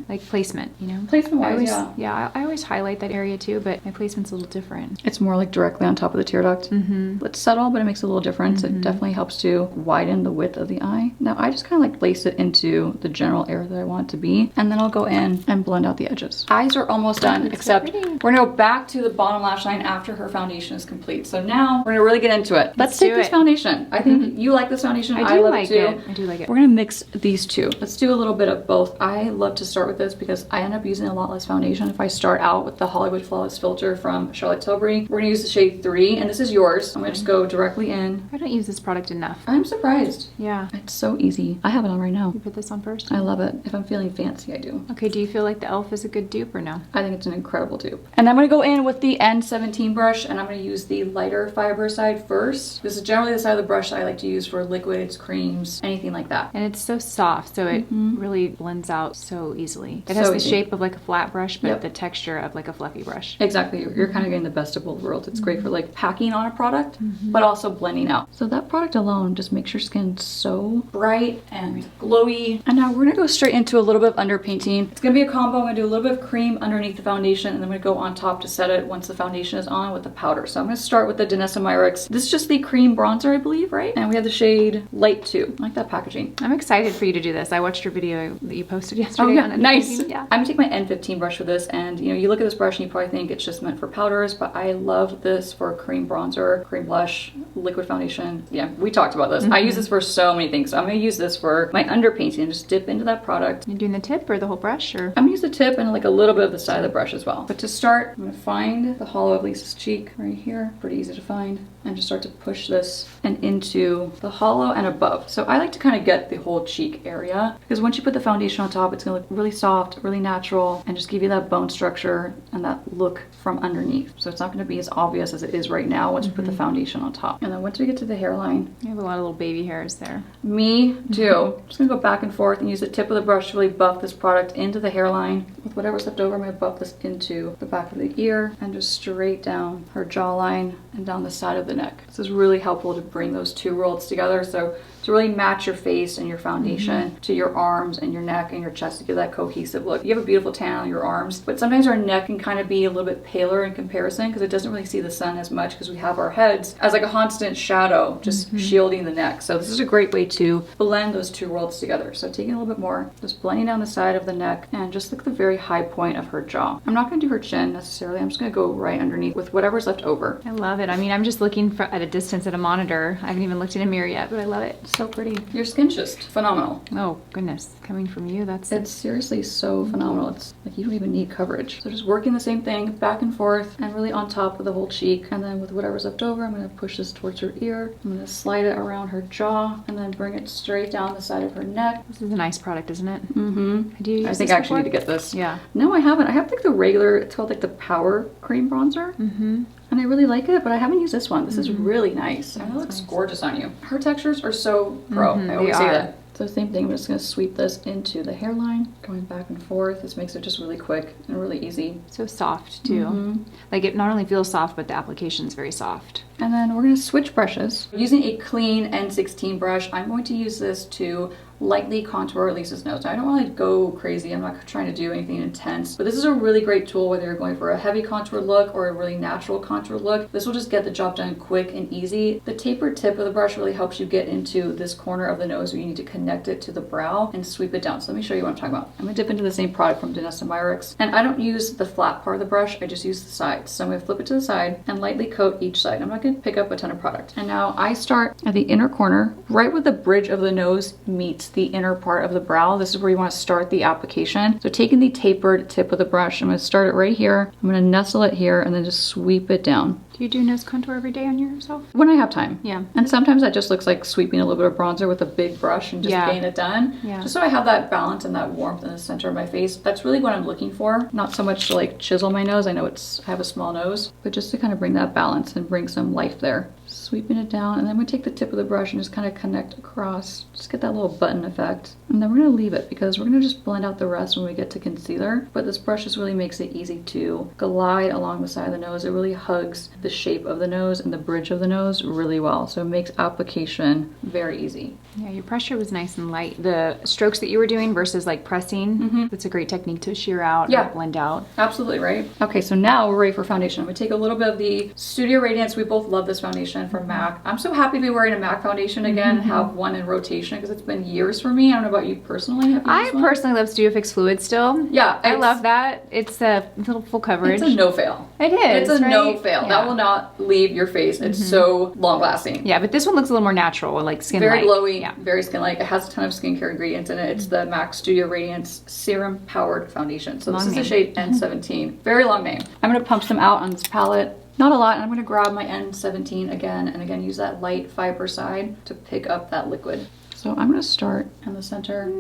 Like placement, Placement wise, I always highlight that area too, but my placement's a little different. It's more like directly on top of the tear duct. It's subtle, but it makes a little difference. It definitely helps to widen the width of the eye. Now I just kind of like place it into the general area that I want it to be, and then I'll go in and blend out the edges. Eyes are almost done, except we're gonna go back to the bottom lash line after her foundation is complete. So now we're gonna really get into it. Let's take this foundation. I think you like this foundation. I love it too. I do like it. We're gonna mix these two. Let's do a little bit of both. I love to start with this because I end up using a lot less foundation if I start out with the Hollywood Flawless filter from Charlotte Tilbury. We're gonna use the shade 3, and this is yours. I'm gonna just go directly in. I don't use this product enough. I'm surprised. Yeah. It's so easy. I have it on right now. You put this on first? I love it. If I'm feeling fancy, I do. Okay, do you feel like the e.l.f. is a good dupe or no? I think it's an incredible dupe. And I'm gonna go in with the N17 brush, and I'm gonna use the lighter fiber side first. This is generally the side of the brush I like to use for liquids, creams, anything like that. And it's so soft, so it really blends out so easily. It has the shape of like a flat brush, but the texture of like a fluffy brush. Exactly. You're kind of getting the best of both worlds. It's great for like packing on a product, but also blending out. So that product alone just makes your skin so bright and glowy. And now we're gonna go straight into a little bit of underpainting. It's gonna be a combo. I'm gonna do a little bit of cream underneath the foundation, and then I'm gonna go on top to set it once the foundation is on with the powder. So I'm gonna start with the Danessa Myricks. This is just the cream bronzer, I believe, right? And we have the shade light too. I like that packaging. I'm excited for you to do this. I watched your video that you posted yesterday. Oh yeah, on nice. N15. Yeah. I'm gonna take my N15 brush for this, and you know, you look at this brush and you probably think it's just meant for powders, but I love this for cream bronzer, cream blush, liquid foundation. Yeah, we talked about this. I use this for so many things. So I'm gonna use this for my underpainting and just dip into that product. You doing the tip or the whole brush, or? I'm gonna use the tip and like a little bit of the side of the brush as well. But to start, I'm gonna find the hollow of Lisa's cheek right here. Pretty easy to find. And just start to push this and into the hollow and above. So I like to kind of get the whole cheek area, because once you put the foundation on top, it's gonna look really soft, really natural, and just give you that bone structure and that look from underneath. So it's not gonna be as obvious as it is right now once you put the foundation on top. And then once we get to the hairline. You have a lot of little baby hairs there. Me too. I'm just gonna go back and forth and use the tip of the brush to really buff this product into the hairline. With whatever's left over, I'm gonna buff this into the back of the ear and just straight down her jawline and down the side of the neck. This is really helpful to bring those two worlds together. So to really match your face and your foundation to your arms and your neck and your chest to give that cohesive look. You have a beautiful tan on your arms, but sometimes our neck can kind of be a little bit paler in comparison because it doesn't really see the sun as much because we have our heads as like a constant shadow just shielding the neck. So this is a great way to blend those two worlds together. So taking a little bit more, just blending down the side of the neck and just like the very high point of her jaw. I'm not going to do her chin necessarily. I'm just going to go right underneath with whatever's left over. I love it. I mean, I'm just looking at a distance at a monitor. I haven't even looked in a mirror yet, but I love it. So pretty. Your skin's just phenomenal. Oh goodness, coming from you, it's seriously so phenomenal. It's like you don't even need coverage. So just working the same thing back and forth and really on top of the whole cheek, and then with whatever's left over, I'm going to push this towards her ear. I'm going to slide it around her jaw and then bring it straight down the side of her neck. This is a nice product, isn't it? Do you use I think this I actually before? need to get this. Yeah. No, I haven't. I have like the regular, it's called like the Power Cream Bronzer. And I really like it, but I haven't used this one. This is really nice. And it looks gorgeous on you. Her textures are so pro. I always say that. So same thing, I'm just going to sweep this into the hairline, going back and forth. This makes it just really quick and really easy. So soft too. Like it not only feels soft, but the application is very soft. And then we're going to switch brushes. Using a clean N16 brush, I'm going to use this to lightly contour Lisa's nose. Now, I don't want to go crazy. I'm not trying to do anything intense, but this is a really great tool whether you're going for a heavy contour look or a really natural contour look. This will just get the job done quick and easy. The tapered tip of the brush really helps you get into this corner of the nose where you need to connect it to the brow and sweep it down. So let me show you what I'm talking about. I'm going to dip into the same product from Danessa Myricks, and I don't use the flat part of the brush. I just use the sides. So I'm going to flip it to the side and lightly coat each side. I'm not going to pick up a ton of product. And now I start at the inner corner, right where the bridge of the nose meets the inner part of the brow. This is where you want to start the application. So taking the tapered tip of the brush, I'm going to start it right here. I'm going to nestle it here and then just sweep it down. Do you do nose contour every day on yourself? When I have time. Yeah. And sometimes that just looks like sweeping a little bit of bronzer with a big brush and just getting it done. Yeah. Just so I have that balance and that warmth in the center of my face. That's really what I'm looking for. Not so much to like chisel my nose. I know I have a small nose, but just to kind of bring that balance and bring some life there. Sweeping it down, and then we take the tip of the brush and just kind of connect across. Just get that little button effect. And then we're going to leave it because we're going to just blend out the rest when we get to concealer. But this brush just really makes it easy to glide along the side of the nose. It really hugs the shape of the nose and the bridge of the nose really well. So it makes application very easy. Yeah, your pressure was nice and light. The strokes that you were doing versus like pressing, that's a great technique to shear out or blend out. Absolutely, right? Okay, so now we're ready for foundation. I'm going to take a little bit of the Studio Radiance. We both love this foundation from MAC. I'm so happy to be wearing a MAC foundation again and have one in rotation because it's been years for me. I don't know about you personally. I personally love Studio Fix Fluid still. Yeah. I love that. It's a little full coverage. It's a no fail. It is. It's a right? no fail. Yeah. That will not leave your face. It's so long lasting. Yeah, but this one looks a little more natural, like skin-like. Very glowy, very skin-like. It has a ton of skincare ingredients in it. It's the MAC Studio Radiance Serum Powered Foundation. So this is the shade N17. Very long name. I'm going to pump some out on this palette. Not a lot, and I'm going to grab my N17 again, and again use that light fiber side to pick up that liquid. So I'm going to start in the center.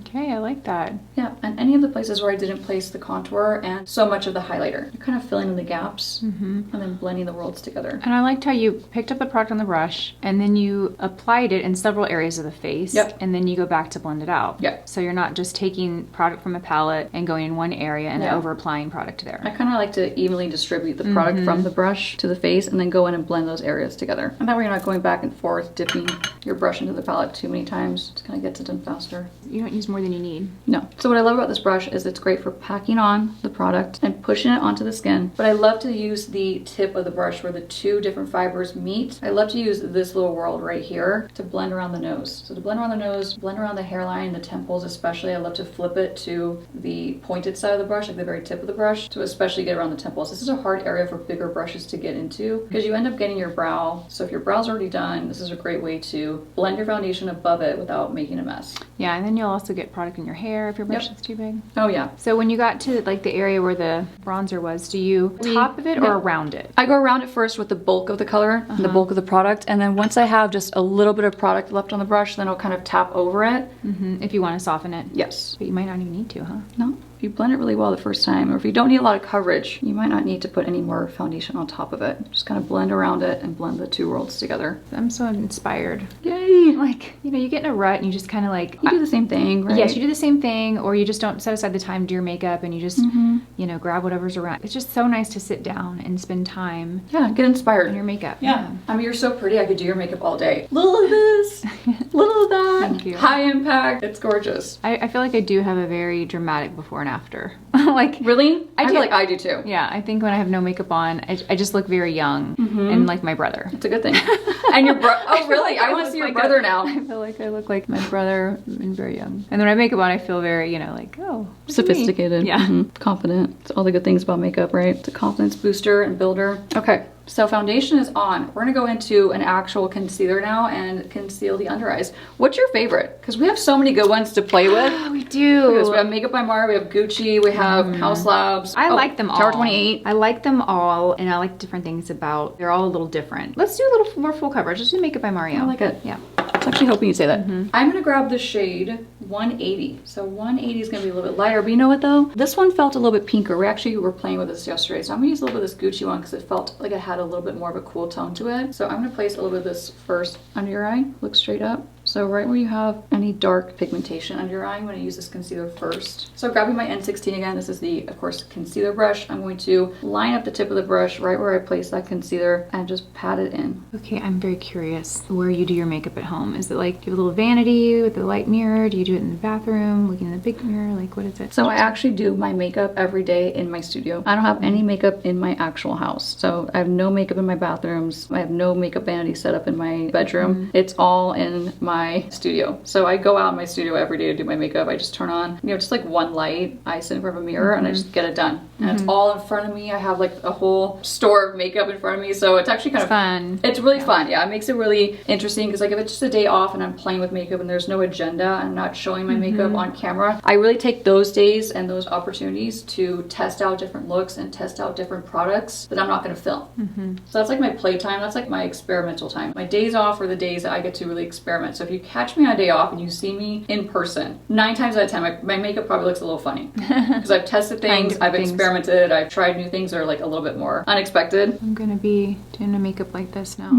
Okay, I like that. Yeah, and any of the places where I didn't place the contour and so much of the highlighter. You're kind of filling in the gaps and then blending the worlds together. And I liked how you picked up the product on the brush and then you applied it in several areas of the face. Yep. And then you go back to blend it out. Yep. So you're not just taking product from a palette and going in one area and then over applying product there. I kind of like to evenly distribute the product from the brush to the face and then go in and blend those areas together. And that way you're not going back and forth, dipping your brush into the palette too many many times. Just kind of gets it done faster. You don't use more than you need. No. So what I love about this brush is it's great for packing on the product and pushing it onto the skin. But I love to use the tip of the brush where the two different fibers meet. I love to use this little whorl right here to blend around the nose. So to blend around the nose, blend around the hairline, the temples especially. I love to flip it to the pointed side of the brush, like the very tip of the brush, to especially get around the temples. This is a hard area for bigger brushes to get into because you end up getting your brow. So if your brow's already done, this is a great way to blend your foundation above it without making a mess. Yeah, and then you'll also get product in your hair if your brush is too big. Oh yeah. So when you got to like the area where the bronzer was, do you top of it or around it? I go around it first with the bulk of the color, the bulk of the product, and then once I have just a little bit of product left on the brush, then I'll kind of tap over it. If you want to soften it. Yes. But you might not even need to, huh? No. If you blend it really well the first time, or if you don't need a lot of coverage, you might not need to put any more foundation on top of it. Just kind of blend around it and blend the two worlds together. I'm so inspired. Yay! Like, you know, you get in a rut and you just kind of like... You do the same thing, right? Yes, you do the same thing, or you just don't set aside the time to do your makeup and you just, you know, grab whatever's around. It's just so nice to sit down and spend time. Yeah, get inspired. On your makeup. Yeah. I mean, you're so pretty, I could do your makeup all day. Little of this, little of that. Thank you. High impact. It's gorgeous. I feel like I do have a very dramatic before and after. Like, really? I do. feel like I do too. Yeah, I think when I have no makeup on, I just look very young and like my brother. It's a good thing. And your brother, oh really? I want to see your brother now. I feel like I look like my brother and very young. And when I have makeup on, I feel very, you know, like, oh. Sophisticated. Yeah. Confident. It's all the good things about makeup, right? It's a confidence booster and builder. Okay. So foundation is on. We're gonna go into an actual concealer now and conceal the under eyes. What's your favorite? Because we have so many good ones to play with. We do. Because we have Makeup by Mara, we have Gucci, we have House Labs. I like them all. Tower 28. I like them all, and I like different things about. They're all a little different. Let's do a little more full coverage. Let's do Makeup by Mario. I like it. Yeah. I was actually hoping you'd say that. I'm gonna grab the shade 180. So 180 is gonna be a little bit lighter, but you know what though? This one felt a little bit pinker. We actually were playing with this yesterday. So I'm gonna use a little bit of this Gucci one because it felt like it had a little bit more of a cool tone to it. So I'm gonna place a little bit of this first under your eye. Look straight up. So right where you have any dark pigmentation under your eye, I'm going to use this concealer first. So grabbing my N16 again, this is the, of course, concealer brush. I'm going to line up the tip of the brush right where I place that concealer and just pat it in. Okay, I'm very curious where you do your makeup at home. Is it like you have a little vanity with a light mirror? Do you do it in the bathroom, looking in the big mirror? Like, what is it? So I actually do my makeup every day in my studio. I don't have any makeup in my actual house. So I have no makeup in my bathrooms. I have no makeup vanity set up in my bedroom. It's all in my studio. So I go out in my studio every day to do my makeup. I just turn on, you know, just like one light. I sit in front of a mirror and I just get it done. And it's all in front of me. I have like a whole store of makeup in front of me. So it's actually kind of fun. It's really fun. Yeah, it makes it really interesting because like if it's just a day off and I'm playing with makeup and there's no agenda, I'm not showing my makeup on camera. I really take those days and those opportunities to test out different looks and test out different products that I'm not going to film. So that's like my playtime. That's like my experimental time. My days off are the days that I get to really experiment. So if you catch me on a day off and you see me in person, 9 times out of 10 my makeup probably looks a little funny because I've tested things, I've experimented, I've tried new things that are like a little bit more unexpected. I'm gonna be doing a makeup like this now.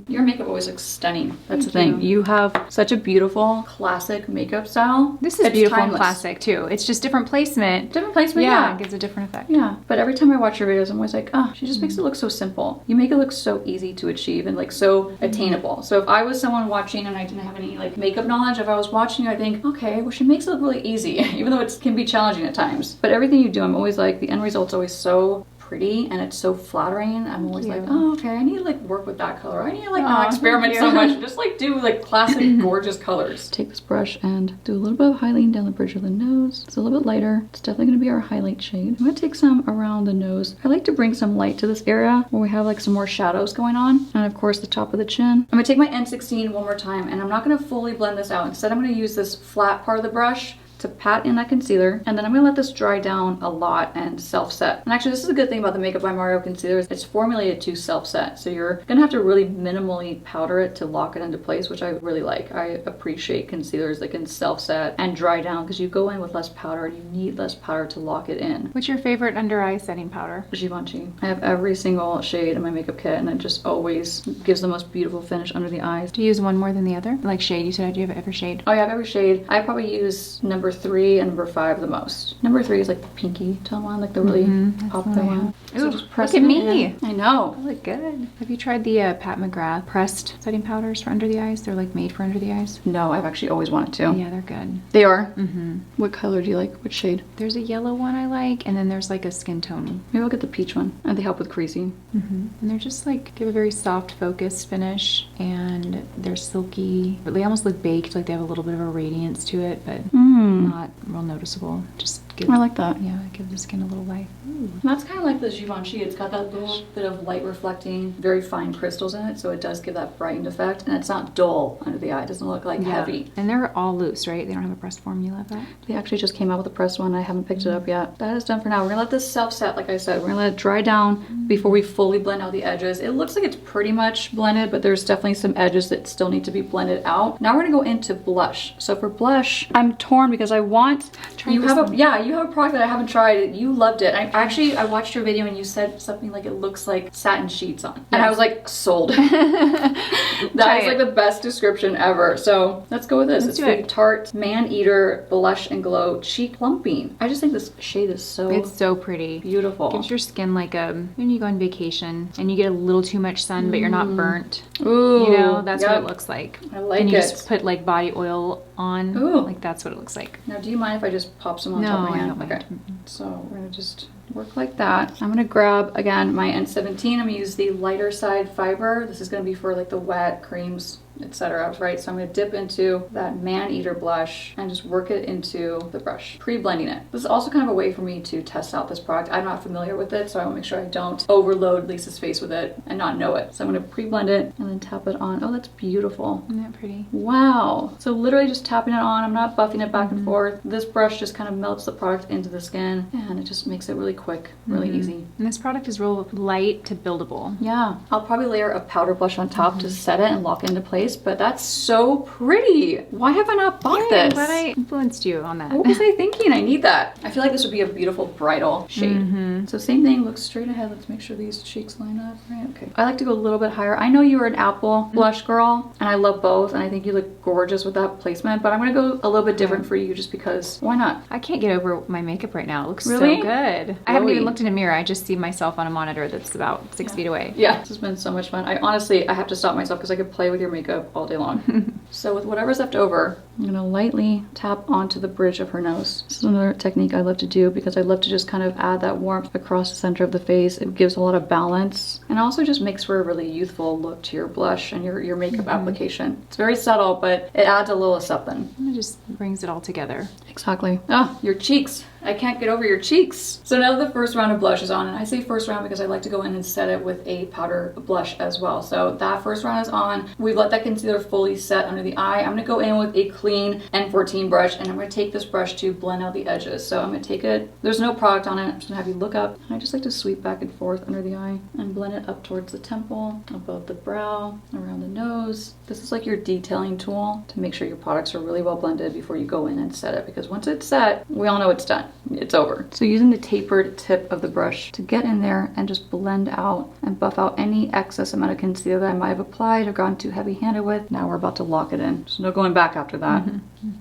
Your makeup always looks stunning. That's the thing. You have such a beautiful classic makeup style. This is beautiful timeless. and classic too. It's just different placement. Different placement, yeah. It gives a different effect. Yeah, but every time I watch your videos, I'm always like, oh, she just makes it look so simple. You make it look so easy to achieve and like so attainable. So if I was someone watching and I didn't have any like makeup knowledge, if I was watching you, I think, okay, well, she makes it look really easy, even though it can be challenging at times. But everything you do, I'm always like, the end result's always so pretty and it's so flattering. I'm always like, oh, okay, I need to like work with that color. I need to like not experiment so much. Just like do like classic gorgeous colors. Take this brush and do a little bit of highlighting down the bridge of the nose. It's a little bit lighter. It's definitely going to be our highlight shade. I'm going to take some around the nose. I like to bring some light to this area where we have like some more shadows going on. And of course the top of the chin. I'm going to take my N16 one more time and I'm not going to fully blend this out. Instead, I'm going to use this flat part of the brush to pat in that concealer, and then I'm gonna let this dry down a lot and self-set. And actually, this is a good thing about the Makeup by Mario concealer is it's formulated to self-set. So you're gonna have to really minimally powder it to lock it into place, which I really like. I appreciate concealers that can self-set and dry down because you go in with less powder and you need less powder to lock it in. What's your favorite under eye setting powder? Givenchy. I have every single shade in my makeup kit and it just always gives the most beautiful finish under the eyes. Do you use one more than the other? Like shade, you said, do you have every shade? Oh, I have every shade. I probably use number number 3 and number 5 the most. Number 3 is like the pinky tone one, like the really popular one. So Ooh, just press look at it me. in. I know. I look good. Have you tried the Pat McGrath pressed setting powders for under the eyes? They're like made for under the eyes. No, I've actually always wanted to. Yeah, they're good. They are? Mm-hmm. What color do you like? Which shade? There's a yellow one I like, and then there's like a skin tone. Maybe I'll get the peach one. And they help with creasing. Mm-hmm. And they're just like, give a very soft focused finish, and they're silky. But they almost look baked, like they have a little bit of a radiance to it, but not real noticeable. Just give, I like that. Yeah, give the skin a little life. Ooh. That's kind of like the Givenchy. It's got that little bit of light reflecting, very fine crystals in it, so it does give that brightened effect. And it's not dull under the eye. It doesn't look like heavy. And they're all loose, right? They don't have a pressed form. You love that? They actually just came out with a pressed one. I haven't picked it up yet. That is done for now. We're gonna let this self-set, like I said. We're gonna let it dry down before we fully blend out the edges. It looks like it's pretty much blended, but there's definitely some edges that still need to be blended out. Now we're gonna go into blush. So for blush, I'm torn because I want, you have a product that I haven't tried. You loved it. I watched your video and you said something like it looks like satin sheets on. And I was like, sold. That is like the best description ever. So let's go with this. It's the Tarte Man Eater Blush and Glow Cheek Plumping. I just think this shade is so It's so pretty. beautiful. Gives your skin like a, when you go on vacation and you get a little too much sun, but you're not burnt. Ooh, You know, that's what it looks like. I like and you it. just put like body oil on. Ooh. Like that's what it looks like. Now, do you mind if I just pop some on top of my I hand? don't mind. Okay. So we're gonna just work like that. I'm gonna grab, again, my N17. I'm gonna use the lighter side fiber. This is gonna be for like the wet creams, etc. Right? So I'm gonna dip into that Man Eater blush and just work it into the brush, pre-blending it. This is also kind of a way for me to test out this product. I'm not familiar with it, so I wanna make sure I don't overload Lisa's face with it and not know it. So I'm gonna pre-blend it and then tap it on. Oh, that's beautiful. Isn't that pretty? Wow. So literally just tapping it on. I'm not buffing it back and forth. This brush just kind of melts the product into the skin and it just makes it really quick, really easy. And this product is real light to buildable. Yeah. I'll probably layer a powder blush on top to set it and lock it into place, but that's so pretty. Why have I not bought I'm this? glad I influenced you on that. What was I thinking? I need that. I feel like this would be a beautiful bridal shade. So same thing, look straight ahead. Let's make sure these cheeks line up. Right, okay. I like to go a little bit higher. I know you were an apple blush girl, and I love both, and I think you look gorgeous with that placement, but I'm gonna go a little bit different for you just because, why not? I can't get over my makeup right now. It looks Really? so good. I haven't even looked in a mirror. I just see myself on a monitor that's about 6 feet away. Yeah, this has been so much fun. I honestly have to stop myself because I could play with your makeup all day long. So with whatever's left over, I'm gonna lightly tap onto the bridge of her nose. This is another technique I love to do because I love to just kind of add that warmth across the center of the face. It gives a lot of balance and also just makes for a really youthful look to your blush and your makeup application. It's very subtle, but it adds a little something. And it just brings it all together. Exactly. Ah, your cheeks. I can't get over your cheeks. So now the first round of blush is on, and I say first round because I like to go in and set it with a powder blush as well. So that first round is on. We've let that concealer fully set under the eye. I'm gonna go in with a clean N14 brush, and I'm gonna take this brush to blend out the edges. So I'm gonna take it, there's no product on it, I'm just gonna have you look up. And I just like to sweep back and forth under the eye and blend it up towards the temple, above the brow, around the nose. This is like your detailing tool to make sure your products are really well blended before you go in and set it, because once it's set, we all know it's done. It's over. So using the tapered tip of the brush to get in there and just blend out and buff out any excess amount of concealer that I might have applied or gone too heavy-handed with. Now we're about to lock it in. So no going back after that.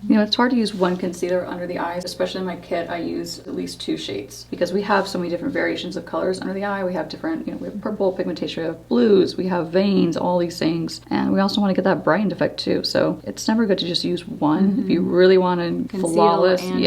You know, it's hard to use one concealer under the eyes, especially in my kit. I use at least 2 shades because we have so many different variations of colors under the eye. We have different, you know, we have purple pigmentation, we have blues, we have veins, all these things. And we also want to get that brightened effect too. So it's never good to just use one. If you really want to flawless, brighten,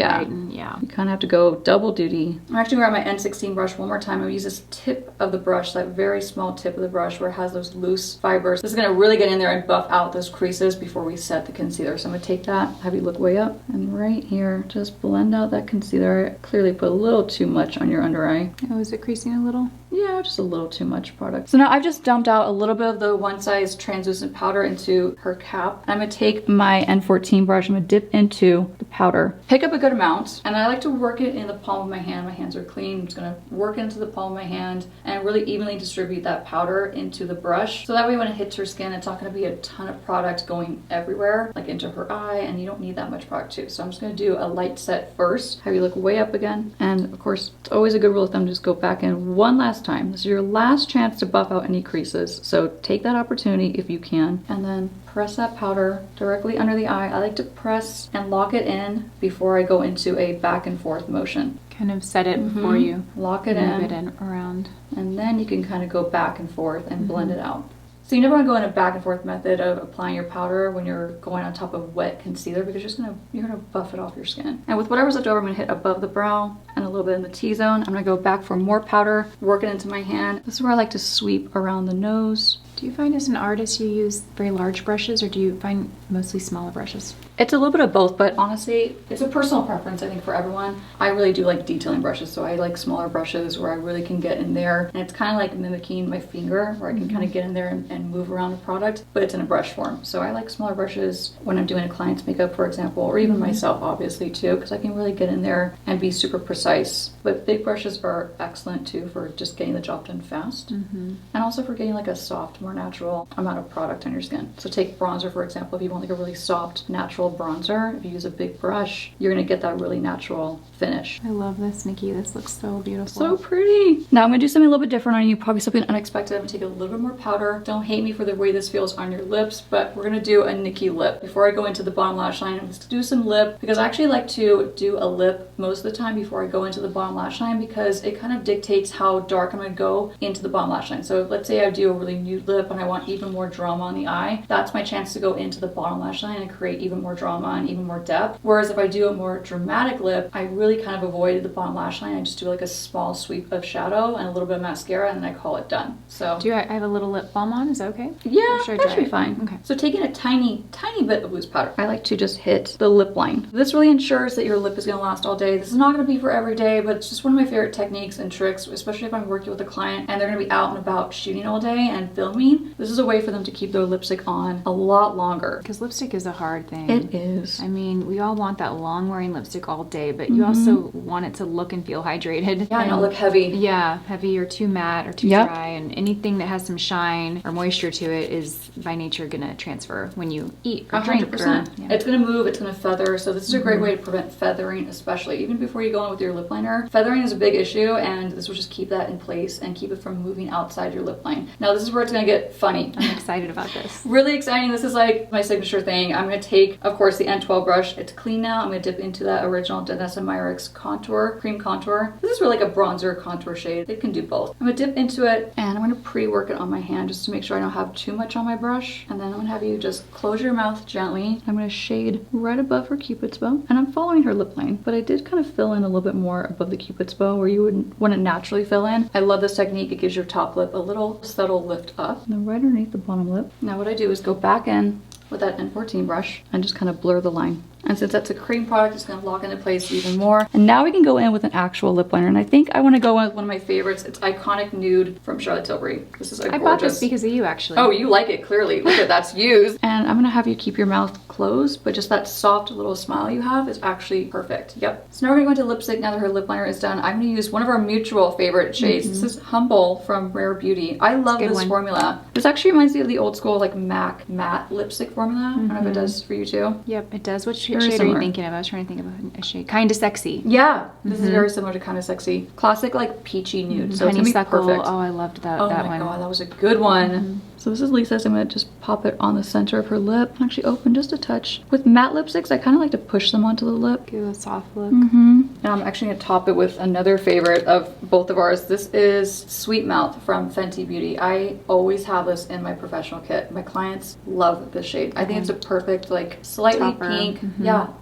yeah. You kind of have to go double duty. I'm actually going to grab my N16 brush one more time. I'm going to use this tip of the brush, that very small tip of the brush where it has those loose fibers. This is going to really get in there and buff out those creases before we set the concealer. So I'm going to take that, have you look way up, and right here, just blend out that concealer. I clearly put a little too much on your under eye. Oh, is it creasing a little? Yeah, just a little too much product. So now I've just dumped out a little bit of the one size translucent powder into her cap. I'm gonna take my N14 brush, I'm gonna dip into the powder. Pick up a good amount, and I like to work it in the palm of my hand. My hands are clean. I'm just gonna work into the palm of my hand and really evenly distribute that powder into the brush. So that way when it hits her skin, it's not gonna be a ton of product going everywhere, like into her eye, and you don't need that much product too. So I'm just gonna do a light set first, have you look way up again. And of course, it's always a good rule of thumb to just go back in one last time. This is your last chance to buff out any creases. So take that opportunity if you can, and then press that powder directly under the eye. I like to press and lock it in before I go into a back and forth motion. Kind of set it before you lock it move it in around. And then you can kind of go back and forth and blend it out. So you never want to go in a back and forth method of applying your powder when you're going on top of wet concealer, because you're gonna buff it off your skin. And with whatever's left over, I'm gonna hit above the brow and a little bit in the T-zone. I'm gonna go back for more powder, work it into my hand. This is where I like to sweep around the nose. Do you find as an artist you use very large brushes, or do you find mostly smaller brushes? It's a little bit of both, but honestly, it's a personal preference, I think, for everyone. I really do like detailing brushes, so I like smaller brushes where I really can get in there. And it's kind of like mimicking my finger, where I can kind of get in there and move around the product, but it's in a brush form. So I like smaller brushes when I'm doing a client's makeup, for example, or even myself, obviously, too, because I can really get in there and be super precise. But big brushes are excellent, too, for just getting the job done fast. And also for getting like a soft, more natural amount of product on your skin. So take bronzer, for example. If you want like a really soft, natural bronzer, if you use a big brush, you're gonna get that really natural finish. I love this, Nikki. This looks so beautiful. So pretty. Now I'm gonna do something a little bit different on you, probably something unexpected. I'm gonna take a little bit more powder. Don't hate me for the way this feels on your lips, but we're gonna do a Nikki lip. Before I go into the bottom lash line, I'm just gonna do some lip, because I actually like to do a lip most of the time before I go into the bottom lash line, because it kind of dictates how dark I'm gonna go into the bottom lash line. So let's say I do a really nude lip and I want even more drama on the eye. That's my chance to go into the bottom lash line and create even more drama and even more depth. Whereas if I do a more dramatic lip, I really kind of avoid the bottom lash line. I just do like a small sweep of shadow and a little bit of mascara, and then I call it done. So do I have a little lip balm on? Is that okay? Yeah, that should be fine. Okay. So taking a tiny bit of loose powder, I like to just hit the lip line. This really ensures that your lip is gonna last all day. This is not gonna be for every day, but it's just one of my favorite techniques and tricks, especially if I'm working with a client and they're gonna be out and about shooting all day and filming. This is a way for them to keep their lipstick on a lot longer. Because lipstick is a hard thing. It is. I mean, we all want that long wearing lipstick all day, but you also want it to look and feel hydrated. Yeah, and not look heavy. Yeah, heavy or too matte or too dry, and anything that has some shine or moisture to it is by nature gonna transfer when you eat or drink. 100%. It's gonna move, it's gonna feather, so this is a great way to prevent feathering, especially even before you go on with your lip liner. Feathering is a big issue, and this will just keep that in place and keep it from moving outside your lip line. Now this is where it's gonna get funny. I'm excited about this. Really exciting. This is like my signature thing. I'm gonna take, of course, the N12 brush. It's clean now. I'm gonna dip into that original Danessa Myricks contour, cream contour. This is really like a bronzer contour shade. It can do both. I'm gonna dip into it and I'm gonna pre-work it on my hand just to make sure I don't have too much on my brush. And then I'm gonna have you just close your mouth gently. I'm gonna shade right above her cupid's bow. And I'm following her lip line, but I did kind of fill in a little bit more above the cupid's bow where you wouldn't naturally fill in. I love this technique. It gives your top lip a little subtle lift up. And then right underneath the bottom lip. Now what I do is go back in with that N14 brush and just kind of blur the line. And since that's a cream product, it's gonna lock into place even more. And now we can go in with an actual lip liner. And I think I wanna go in with one of my favorites. It's Iconic Nude from Charlotte Tilbury. This is a gorgeous. I bought this because of you, actually. Oh, you like it, clearly. Look at that's used. And I'm gonna have you keep your mouth closed, but just that soft little smile you have is actually perfect. Yep. So now we're gonna go into lipstick now that her lip liner is done. I'm gonna use one of our mutual favorite shades. This is Humble from Rare Beauty. I love this formula. This actually reminds me of the old school like MAC matte lipstick formula. I don't know if it does for you too. Yep, it does. What shade are you thinking of? I was trying to think of a shade. Kinda Sexy. Yeah, this is very similar to Kinda Sexy. Classic like peachy nude. So it's gonna be perfect. Oh, I loved that Oh one. my god, that was a good one. So this is Lisa's. I'm gonna just pop it on the center of her lip. Actually open just a touch. With matte lipsticks, I kind of like to push them onto the lip. Give it a soft look. And I'm actually gonna top it with another favorite of both of ours. This is Sweet Mouth from Fenty Beauty. I always have this in my professional kit. My clients love this shade. I think it's a perfect like slightly Topper. pink,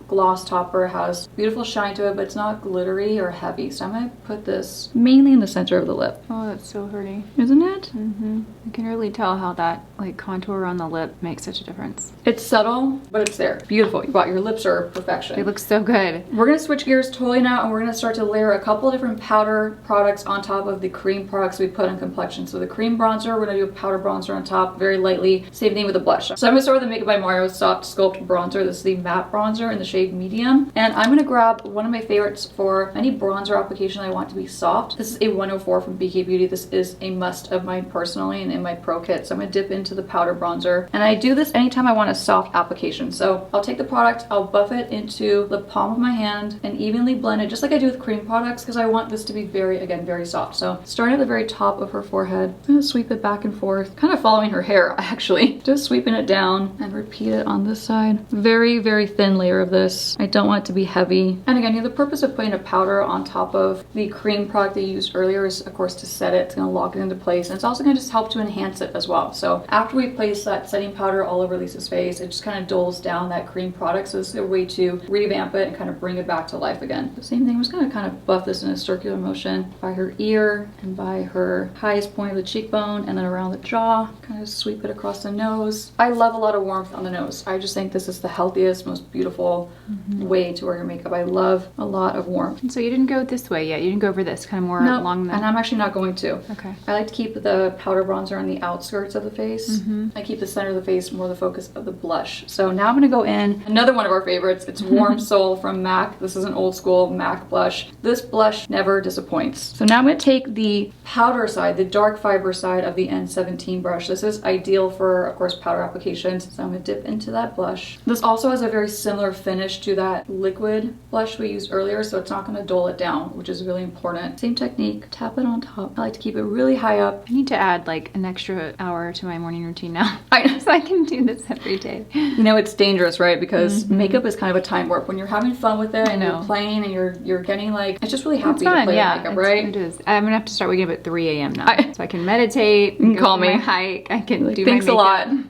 gloss topper. Has beautiful shine to it, but it's not glittery or heavy. So I'm gonna put this mainly in the center of the lip. Oh, that's so pretty. Isn't it? You can really tell how that like contour on the lip makes such a difference. It's subtle, but it's there. Beautiful. Wow, your lips are perfection. They look so good. We're gonna switch gears totally now, and we're gonna start to layer a couple of different powder products on top of the cream products we put on complexion. So the cream bronzer, we're gonna do a powder bronzer on top, very lightly. Same thing with the blush. So I'm gonna start with the Makeup by Mario Soft Sculpt Bronzer. This is the matte bronzer in the shade medium. And I'm gonna grab one of my favorites for any bronzer application I want to be soft. This is a 104 from BK Beauty. This is a must of mine personally and in my pro kit. So I'm gonna dip into the powder bronzer. And I do this anytime I want a soft application. So I'll take the product, I'll buff it into the palm of my hand and evenly blend it just like I do with cream products because I want this to be very, again, very soft. So starting at the very top of her forehead, I'm gonna sweep it back and forth, kind of following her hair actually. Just sweeping it down and repeat it on this side. Very, very thin layer of this. I don't want it to be heavy. And again, the purpose of putting a powder on top of the cream product that you used earlier is of course to set it. It's gonna lock it into place, and it's also gonna just help to enhance it as well. So after we place that setting powder all over Lisa's face, it just kind of doles down that cream product. So it's a way to revamp it and kind of bring it back to life again. The same thing, I'm just gonna kind of buff this in a circular motion by her ear and by her highest point of the cheekbone and then around the jaw. Kind of sweep it across the nose. I love a lot of warmth on the nose. I just think this is the healthiest, most beautiful way to wear your makeup. I love a lot of warmth. And so you didn't go this way yet. You didn't go over this, kind of more along the... And I'm actually not going to. Okay. I like to keep the powder bronzer on the outskirts of the face. I keep the center of the face more the focus of the blush. So now I'm gonna go in, another one of our favorites. It's Warm Soul from MAC. This is an old school MAC blush. This blush never disappoints. So now I'm gonna take the powder side, the dark fiber side of the N17 brush. This is ideal for, of course, powder applications. So I'm gonna dip into that blush. This also has a very similar finish to that liquid blush we used earlier, so it's not gonna dull it down, which is really important. Same technique, tap it on top. I like to keep it really high up. I need to add like an extra hour to my morning routine now. So I can do this every day. You know, it's dangerous, right? Because makeup is kind of a time warp. When you're having fun with it and you're playing and you're getting like, it's just really happy to play with makeup, right? It is. I'm gonna have to start waking up at 3 a.m. now. So I can meditate, you can call me, my hike, I can like, do thanks my makeup. a lot.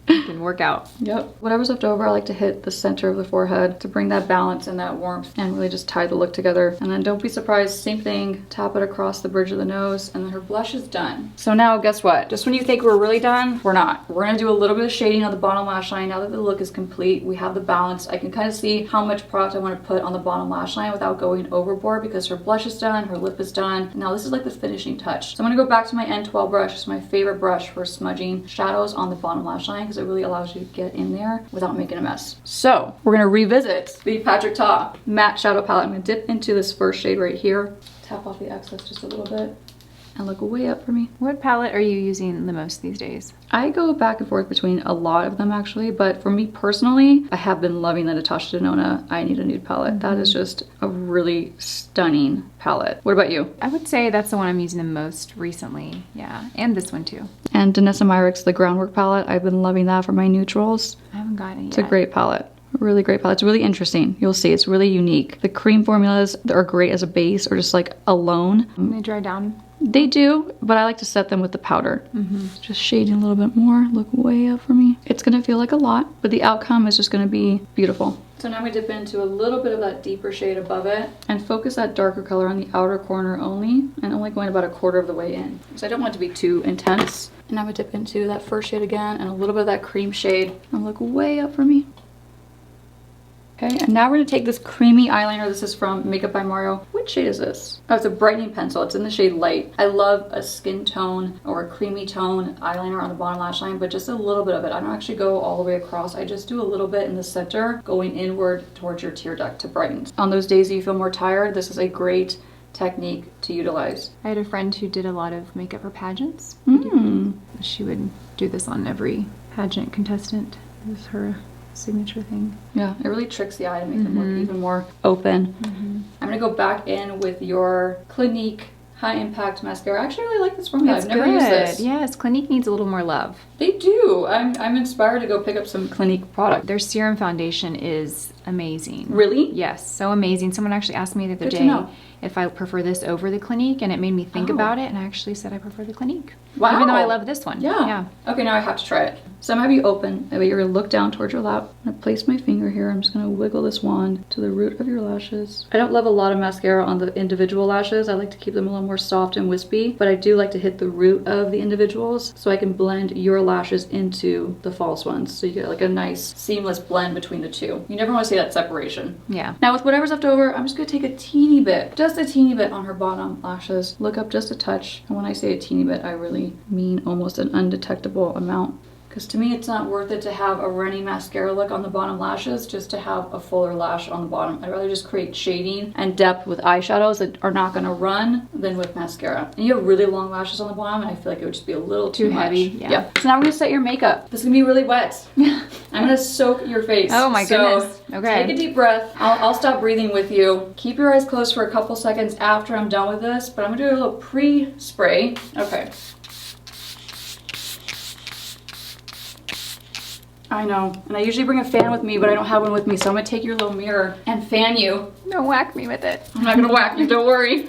You can work out. Yep. Whatever's left over, I like to hit the center of the forehead to bring that balance and that warmth and really just tie the look together. And then don't be surprised, same thing, tap it across the bridge of the nose, and then her blush is done. So now guess what? Just when you think we're really done, we're not. We're gonna do a little bit of shading on the bottom lash line. Now that the look is complete, we have the balance. I can kind of see how much product I want to put on the bottom lash line without going overboard because her blush is done, her lip is done. Now this is like the finishing touch. So I'm gonna go back to my N12 brush. It's my favorite brush for smudging shadows on the bottom lash line because it really allows you to get in there without making a mess. So we're gonna revisit the Patrick Ta matte shadow palette. I'm gonna dip into this first shade right here, tap off the excess just a little bit, and look way up for me. What palette are you using the most these days? I go back and forth between a lot of them actually, but for me personally, I have been loving the Natasha Denona I Need a Nude palette. That is just a really stunning palette. What about you? I would say that's the one I'm using the most recently. Yeah, and this one too. And Danessa Myricks, the Groundwork palette. I've been loving that for my neutrals. I haven't got it yet. It's a great palette. Really great palette. It's really interesting. You'll see it's really unique. The cream formulas are great as a base or just like alone. They dry down? They do, but I like to set them with the powder. Just shading a little bit more. Look way up for me. It's gonna feel like a lot, but the outcome is just gonna be beautiful. So now we dip into a little bit of that deeper shade above it and focus that darker color on the outer corner only, and only going about a quarter of the way in. So I don't want it to be too intense. And now we dip into that first shade again and a little bit of that cream shade and look way up for me. Okay, and now we're gonna take this creamy eyeliner. This is from Makeup by Mario. Which shade is this? Oh, it's a brightening pencil. It's in the shade Light. I love a skin tone or a creamy tone eyeliner on the bottom lash line, but just a little bit of it. I don't actually go all the way across. I just do a little bit in the center, going inward towards your tear duct to brighten. On those days that you feel more tired, this is a great technique to utilize. I had a friend who did a lot of makeup for pageants. She would do this on every pageant contestant. It was her signature thing. Yeah, it really tricks the eye to make them look even more open. I'm gonna go back in with your Clinique High Impact Mascara. I actually really like this formula. I've never used this. Yes, Clinique needs a little more love. They do. I'm inspired to go pick up some Clinique product. Their serum foundation is amazing. Really? Yes, so amazing. Someone actually asked me the other Good to day know. if I prefer this over the Clinique, and it made me think about it, and I actually said I prefer the Clinique. Wow. Even though I love this one. Yeah. Okay, now I have to try it. So I'm gonna have you open, that way you're gonna look down towards your lap. I'm gonna place my finger here. I'm just gonna wiggle this wand to the root of your lashes. I don't love a lot of mascara on the individual lashes. I like to keep them a little more soft and wispy, but I do like to hit the root of the individuals so I can blend your lashes into the false ones. So you get like a nice seamless blend between the two. You never wanna see that separation. Yeah. Now with whatever's left over, I'm just gonna take a teeny bit, just a teeny bit on her bottom lashes. Look up just a touch. And when I say a teeny bit, I really mean almost an undetectable amount. Because to me, it's not worth it to have a runny mascara look on the bottom lashes just to have a fuller lash on the bottom. I'd rather just create shading and depth with eyeshadows that are not gonna run than with mascara. And you have really long lashes on the bottom, and I feel like it would just be a little too heavy. Yeah. So now we're gonna set your makeup. This is gonna be really wet. I'm gonna soak your face. Oh my goodness. Okay. Take a deep breath. I'll stop breathing with you. Keep your eyes closed for a couple seconds after I'm done with this, but I'm gonna do a little pre-spray. Okay. I know, and I usually bring a fan with me, but I don't have one with me, so I'm gonna take your little mirror and fan you. Don't whack me with it. I'm not gonna whack you, don't worry.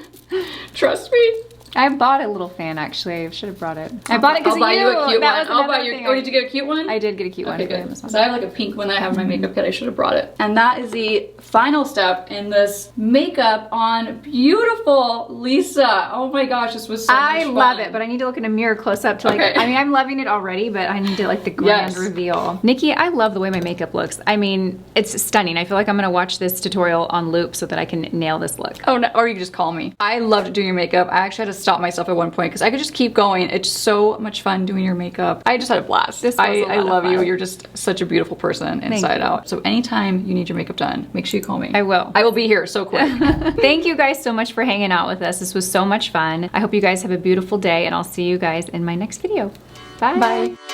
Trust me. I bought a little fan actually. I should have brought it. I bought it because I'll buy you a cute one. I'll buy you. Thing. Oh, did you get a cute one? I did get a cute one. Okay, good. Because I have like a pink one that I have in my makeup kit. I should have brought it. And that is the final step in this makeup on beautiful Lisa. Oh my gosh, this was so much fun. I love it, but I need to look in a mirror close up to like, Okay. I mean, I'm loving it already, but I need to like the grand reveal. Nikki, I love the way my makeup looks. I mean, it's stunning. I feel like I'm gonna watch this tutorial on loop so that I can nail this look. Oh, no, or you can just call me. I loved doing your makeup. I actually had to stop myself at one point because I could just keep going. It's so much fun doing your makeup. I just had a blast. I love you. You're just such a beautiful person inside out. So anytime you need your makeup done, make sure you call me. I will. I will be here so quick. Thank you guys so much for hanging out with us. This was so much fun. I hope you guys have a beautiful day, and I'll see you guys in my next video. Bye. Bye.